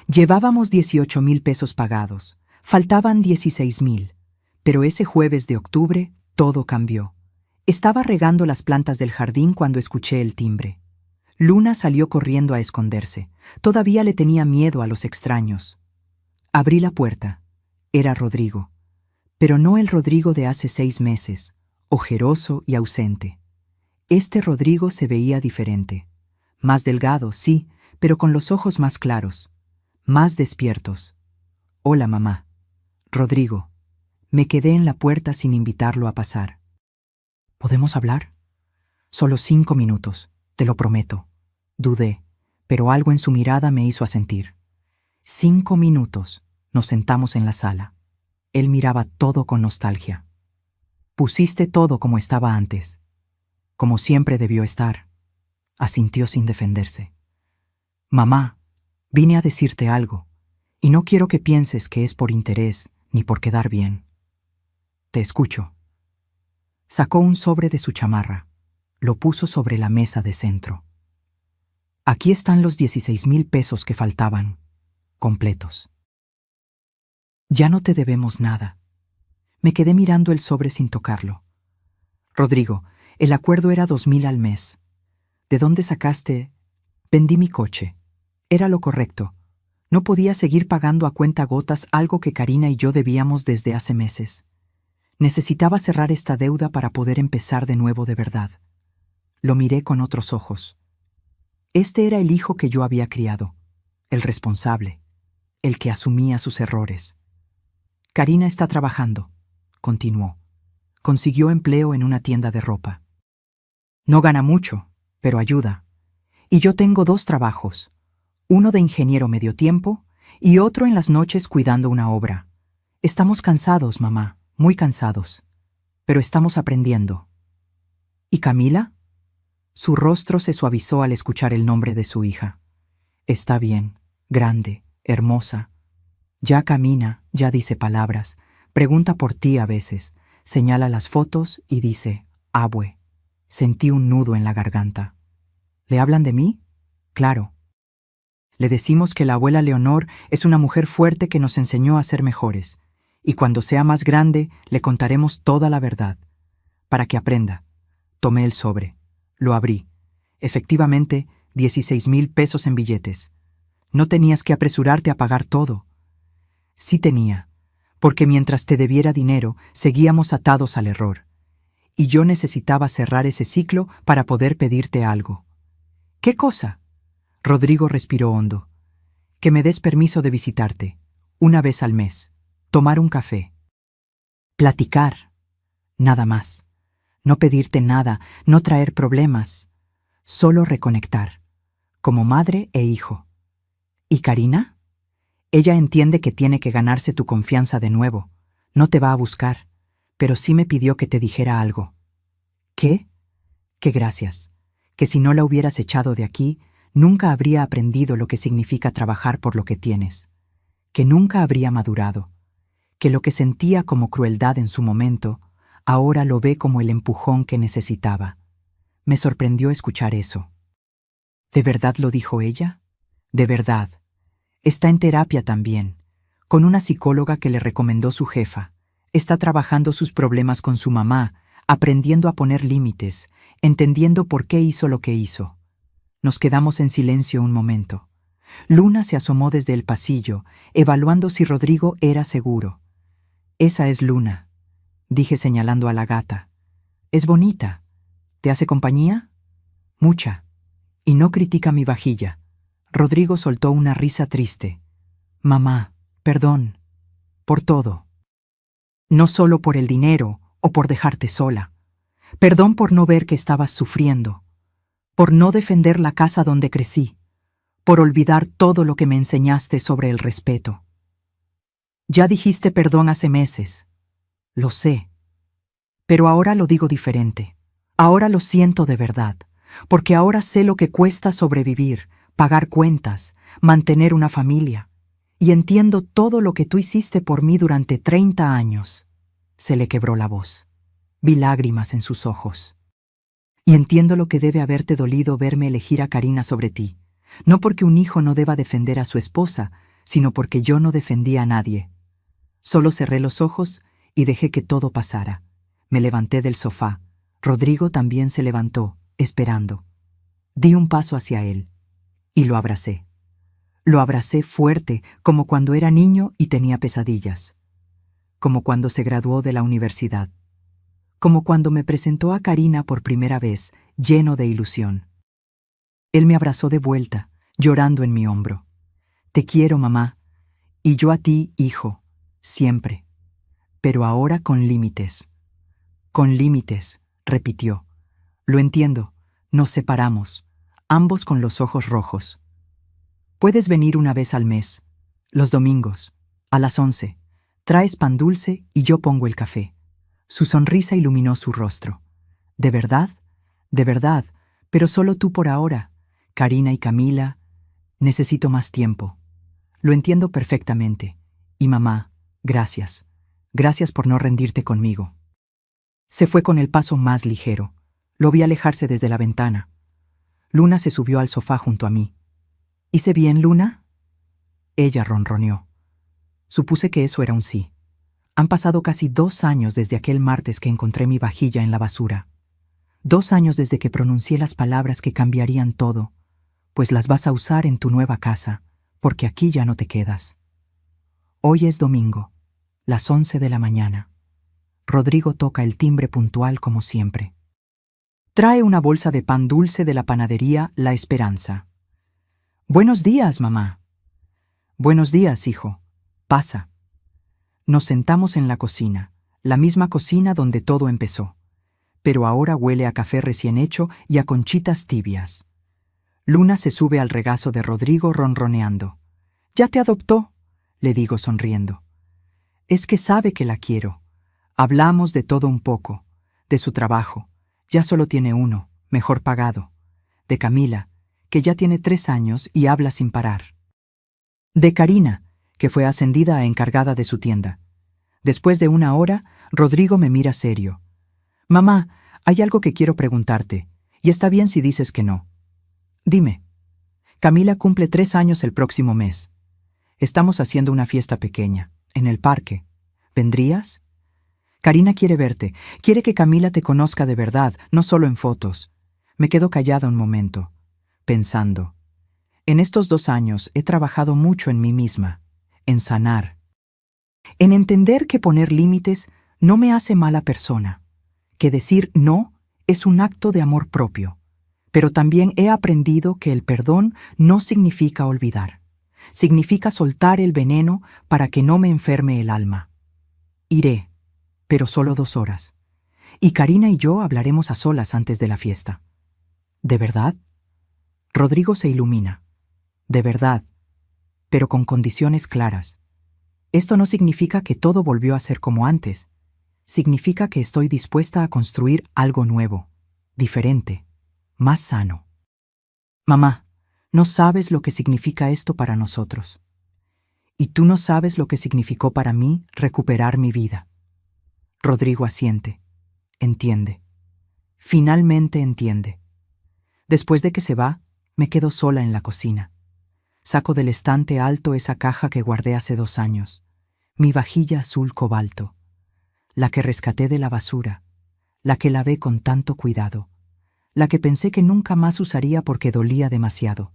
Llevábamos 18,000 pesos pagados. Faltaban 16,000. Pero ese jueves de octubre todo cambió. Estaba regando las plantas del jardín cuando escuché el timbre. Luna salió corriendo a esconderse. Todavía le tenía miedo a los extraños. Abrí la puerta. Era Rodrigo. Pero no el Rodrigo de hace 6 meses, ojeroso y ausente. Este Rodrigo se veía diferente. Más delgado, sí, pero con los ojos más claros, más despiertos. Hola, mamá. Rodrigo. Me quedé en la puerta sin invitarlo a pasar. ¿Podemos hablar? Solo 5 minutos, te lo prometo. Dudé, pero algo en su mirada me hizo asentir. 5 minutos. Nos sentamos en la sala. Él miraba todo con nostalgia. Pusiste todo como estaba antes. Como siempre debió estar. Asintió sin defenderse. Mamá, vine a decirte algo, y no quiero que pienses que es por interés ni por quedar bien. te escucho. Sacó un sobre de su chamarra. Lo puso sobre la mesa de centro. Aquí están los 16,000 pesos que faltaban, completos. Ya no te debemos nada. Me quedé mirando el sobre sin tocarlo. Rodrigo, el acuerdo era 2,000 al mes. ¿De dónde sacaste? Vendí mi coche. Era lo correcto. No podía seguir pagando a cuentagotas algo que Karina y yo debíamos desde hace meses. Necesitaba cerrar esta deuda para poder empezar de nuevo de verdad. Lo miré con otros ojos. Este era el hijo que yo había criado, el responsable, el que asumía sus errores. Karina está trabajando, continuó. Consiguió empleo en una tienda de ropa. No gana mucho, pero ayuda. Y yo tengo 2 trabajos, uno de ingeniero medio tiempo y otro en las noches cuidando una obra. Estamos cansados, mamá, muy cansados, pero estamos aprendiendo. ¿Y Camila? Su rostro se suavizó al escuchar el nombre de su hija. Está bien, grande, hermosa. Ya camina, ya dice palabras, pregunta por ti a veces, señala las fotos y dice, abue. Sentí un nudo en la garganta. ¿Le hablan de mí? Claro. Le decimos que la abuela Leonor es una mujer fuerte que nos enseñó a ser mejores, y cuando sea más grande le contaremos toda la verdad, para que aprenda. Tomé el sobre, lo abrí. Efectivamente, 16,000 pesos en billetes. No tenías que apresurarte a pagar todo. Sí tenía, porque mientras te debiera dinero, seguíamos atados al error. Y yo necesitaba cerrar ese ciclo para poder pedirte algo. ¿Qué cosa? Rodrigo respiró hondo. Que me des permiso de visitarte, una vez al mes, tomar un café. Platicar, nada más. No pedirte nada, no traer problemas, solo reconectar, como madre e hijo. ¿Y Karina? Ella entiende que tiene que ganarse tu confianza de nuevo. No te va a buscar, pero sí me pidió que te dijera algo. ¿Qué? Que gracias. Que si no la hubieras echado de aquí, nunca habría aprendido lo que significa trabajar por lo que tienes. Que nunca habría madurado. Que lo que sentía como crueldad en su momento, ahora lo ve como el empujón que necesitaba. Me sorprendió escuchar eso. ¿De verdad lo dijo ella? De verdad. Está en terapia también, con una psicóloga que le recomendó su jefa. Está trabajando sus problemas con su mamá, aprendiendo a poner límites, entendiendo por qué hizo lo que hizo. Nos quedamos en silencio un momento. Luna se asomó desde el pasillo, evaluando si Rodrigo era seguro. Esa es Luna, dije señalando a la gata. Es bonita. ¿Te hace compañía? Mucha. Y no critica mi vajilla. Rodrigo soltó una risa triste. Mamá, perdón. Por todo. No solo por el dinero o por dejarte sola. Perdón por no ver que estabas sufriendo. Por no defender la casa donde crecí. Por olvidar todo lo que me enseñaste sobre el respeto. Ya dijiste perdón hace meses. Lo sé. Pero ahora lo digo diferente. Ahora lo siento de verdad. Porque ahora sé lo que cuesta sobrevivir, pagar cuentas, mantener una familia. Y entiendo todo lo que tú hiciste por mí durante 30 años. Se le quebró la voz. Vi lágrimas en sus ojos. Y entiendo lo que debe haberte dolido verme elegir a Karina sobre ti. No porque un hijo no deba defender a su esposa, sino porque yo no defendía a nadie. Solo cerré los ojos y dejé que todo pasara. Me levanté del sofá. Rodrigo también se levantó, esperando. Di un paso hacia él y lo abracé. Lo abracé fuerte, como cuando era niño y tenía pesadillas. Como cuando se graduó de la universidad. Como cuando me presentó a Karina por primera vez, lleno de ilusión. Él me abrazó de vuelta, llorando en mi hombro. Te quiero, mamá, y yo a ti, hijo, siempre. Pero ahora con límites. Con límites, repitió. Lo entiendo, nos separamos, ambos con los ojos rojos. Puedes venir una vez al mes, los domingos, a las 11. Traes pan dulce y yo pongo el café. Su sonrisa iluminó su rostro. ¿De verdad? De verdad, pero solo tú por ahora. Karina y Camila, necesito más tiempo. Lo entiendo perfectamente. Y mamá, gracias. Gracias por no rendirte conmigo. Se fue con el paso más ligero. Lo vi alejarse desde la ventana. Luna se subió al sofá junto a mí. ¿Hice bien, Luna? Ella ronroneó. Supuse que eso era un sí. Han pasado casi 2 años desde aquel martes que encontré mi vajilla en la basura. 2 años desde que pronuncié las palabras que cambiarían todo, pues las vas a usar en tu nueva casa, porque aquí ya no te quedas. Hoy es domingo, las 11 de la mañana. Rodrigo toca el timbre puntual como siempre. Trae una bolsa de pan dulce de la panadería La Esperanza. Buenos días, mamá. Buenos días, hijo. Pasa. Nos sentamos en la cocina, la misma cocina donde todo empezó, pero ahora huele a café recién hecho y a conchitas tibias. Luna se sube al regazo de Rodrigo ronroneando. «¿Ya te adoptó?», le digo sonriendo. «Es que sabe que la quiero. Hablamos de todo un poco, de su trabajo. Ya solo tiene uno, mejor pagado. De Camila, que ya tiene 3 años y habla sin parar. De Karina, que fue ascendida a encargada de su tienda. Después de 1 hora, Rodrigo me mira serio. «Mamá, hay algo que quiero preguntarte, y está bien si dices que no. Dime. Camila cumple 3 años el próximo mes. Estamos haciendo una fiesta pequeña, en el parque. ¿Vendrías? Karina quiere verte, quiere que Camila te conozca de verdad, no solo en fotos». Me quedo callada un momento, pensando. En estos 2 años he trabajado mucho en mí misma, en sanar, en entender que poner límites no me hace mala persona, que decir no es un acto de amor propio, pero también he aprendido que el perdón no significa olvidar, significa soltar el veneno para que no me enferme el alma. Iré, pero solo 2 horas, y Karina y yo hablaremos a solas antes de la fiesta. ¿De verdad? Rodrigo se ilumina. De verdad, pero con condiciones claras. Esto no significa que todo volvió a ser como antes. Significa que estoy dispuesta a construir algo nuevo, diferente, más sano. Mamá, no sabes lo que significa esto para nosotros. Y tú no sabes lo que significó para mí recuperar mi vida. Rodrigo asiente. Entiende. Finalmente entiende. Después de que se va, me quedo sola en la cocina. Saco del estante alto esa caja que guardé hace 2 años, mi vajilla azul cobalto, la que rescaté de la basura, la que lavé con tanto cuidado, la que pensé que nunca más usaría porque dolía demasiado.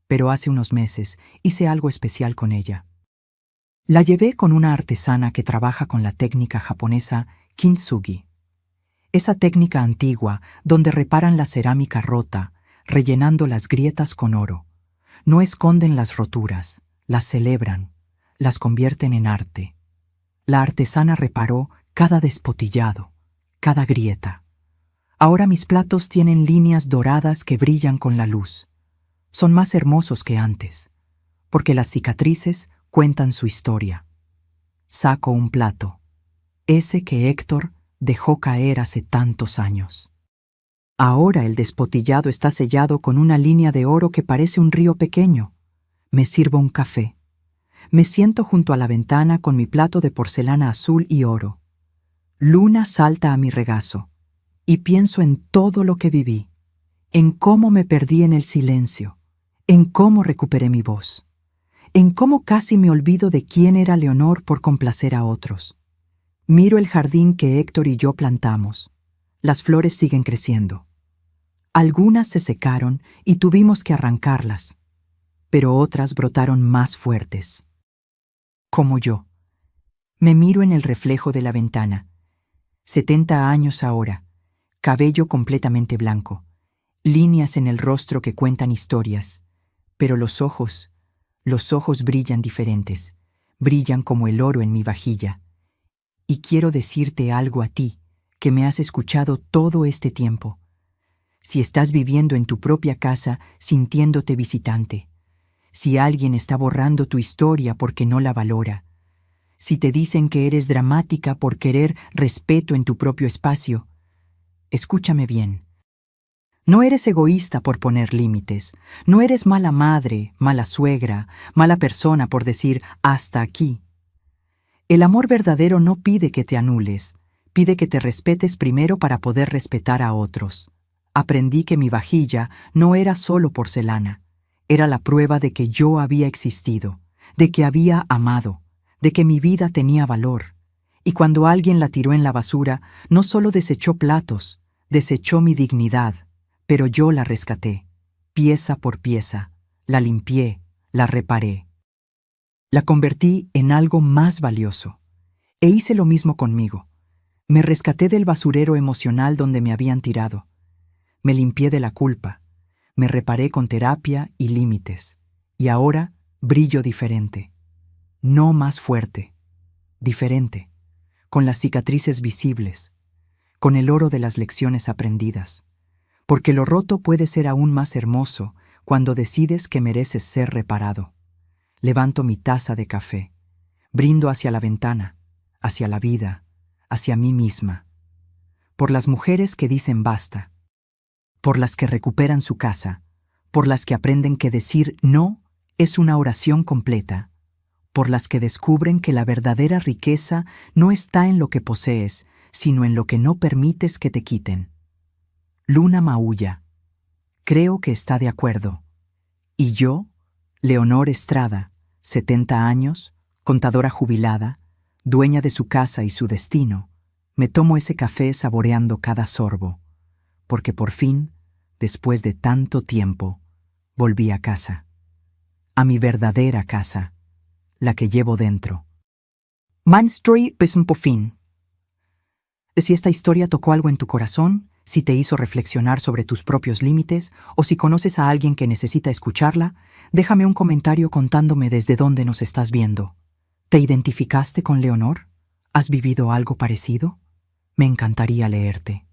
Pero hace unos meses hice algo especial con ella. La llevé con una artesana que trabaja con la técnica japonesa kintsugi. Esa técnica antigua donde reparan la cerámica rota, rellenando las grietas con oro. No esconden las roturas, las celebran, las convierten en arte. La artesana reparó cada despotillado, cada grieta. Ahora mis platos tienen líneas doradas que brillan con la luz. Son más hermosos que antes, porque las cicatrices cuentan su historia. Saco un plato, ese que Héctor dejó caer hace tantos años. Ahora el despotillado está sellado con una línea de oro que parece un río pequeño. Me sirvo un café. Me siento junto a la ventana con mi plato de porcelana azul y oro. Luna salta a mi regazo y pienso en todo lo que viví, en cómo me perdí en el silencio, en cómo recuperé mi voz, en cómo casi me olvido de quién era Leonor por complacer a otros. Miro el jardín que Héctor y yo plantamos. Las flores siguen creciendo. Algunas se secaron y tuvimos que arrancarlas, pero otras brotaron más fuertes. Como yo. Me miro en el reflejo de la ventana. 70 años ahora, cabello completamente blanco, líneas en el rostro que cuentan historias, pero los ojos brillan diferentes, brillan como el oro en mi vajilla. Y quiero decirte algo a ti, que me has escuchado todo este tiempo. Si estás viviendo en tu propia casa sintiéndote visitante, si alguien está borrando tu historia porque no la valora, si te dicen que eres dramática por querer respeto en tu propio espacio, escúchame bien. No eres egoísta por poner límites, no eres mala madre, mala suegra, mala persona por decir hasta aquí. El amor verdadero no pide que te anules, pide que te respetes primero para poder respetar a otros. Aprendí que mi vajilla no era solo porcelana, era la prueba de que yo había existido, de que había amado, de que mi vida tenía valor. Y cuando alguien la tiró en la basura, no solo desechó platos, desechó mi dignidad, pero yo la rescaté, pieza por pieza, la limpié, la reparé. La convertí en algo más valioso. E hice lo mismo conmigo. Me rescaté del basurero emocional donde me habían tirado. Me limpié de la culpa. Me reparé con terapia y límites. Y ahora brillo diferente. No más fuerte. Diferente. Con las cicatrices visibles. Con el oro de las lecciones aprendidas. Porque lo roto puede ser aún más hermoso cuando decides que mereces ser reparado. Levanto mi taza de café. Brindo hacia la ventana, hacia la vida, hacia mí misma. Por las mujeres que dicen basta. Por las que recuperan su casa. Por las que aprenden que decir no es una oración completa. Por las que descubren que la verdadera riqueza no está en lo que posees, sino en lo que no permites que te quiten. Luna maulla. Creo que está de acuerdo. Y yo, Leonor Estrada, 70 años, contadora jubilada, dueña de su casa y su destino, me tomo ese café saboreando cada sorbo, porque por fin, después de tanto tiempo, volví a casa. A mi verdadera casa, la que llevo dentro. Mein Story bis zum fin. Si esta historia tocó algo en tu corazón, si te hizo reflexionar sobre tus propios límites, o si conoces a alguien que necesita escucharla, déjame un comentario contándome desde dónde nos estás viendo. ¿Te identificaste con Leonor? ¿Has vivido algo parecido? Me encantaría leerte.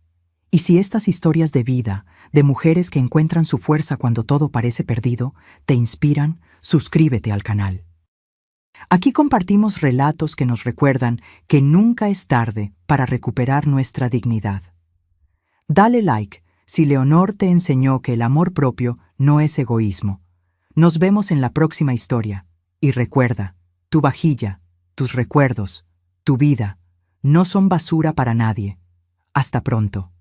Y si estas historias de vida, de mujeres que encuentran su fuerza cuando todo parece perdido, te inspiran, suscríbete al canal. Aquí compartimos relatos que nos recuerdan que nunca es tarde para recuperar nuestra dignidad. Dale like si Leonor te enseñó que el amor propio no es egoísmo. Nos vemos en la próxima historia. Y recuerda, tu vajilla, tus recuerdos, tu vida, no son basura para nadie. Hasta pronto.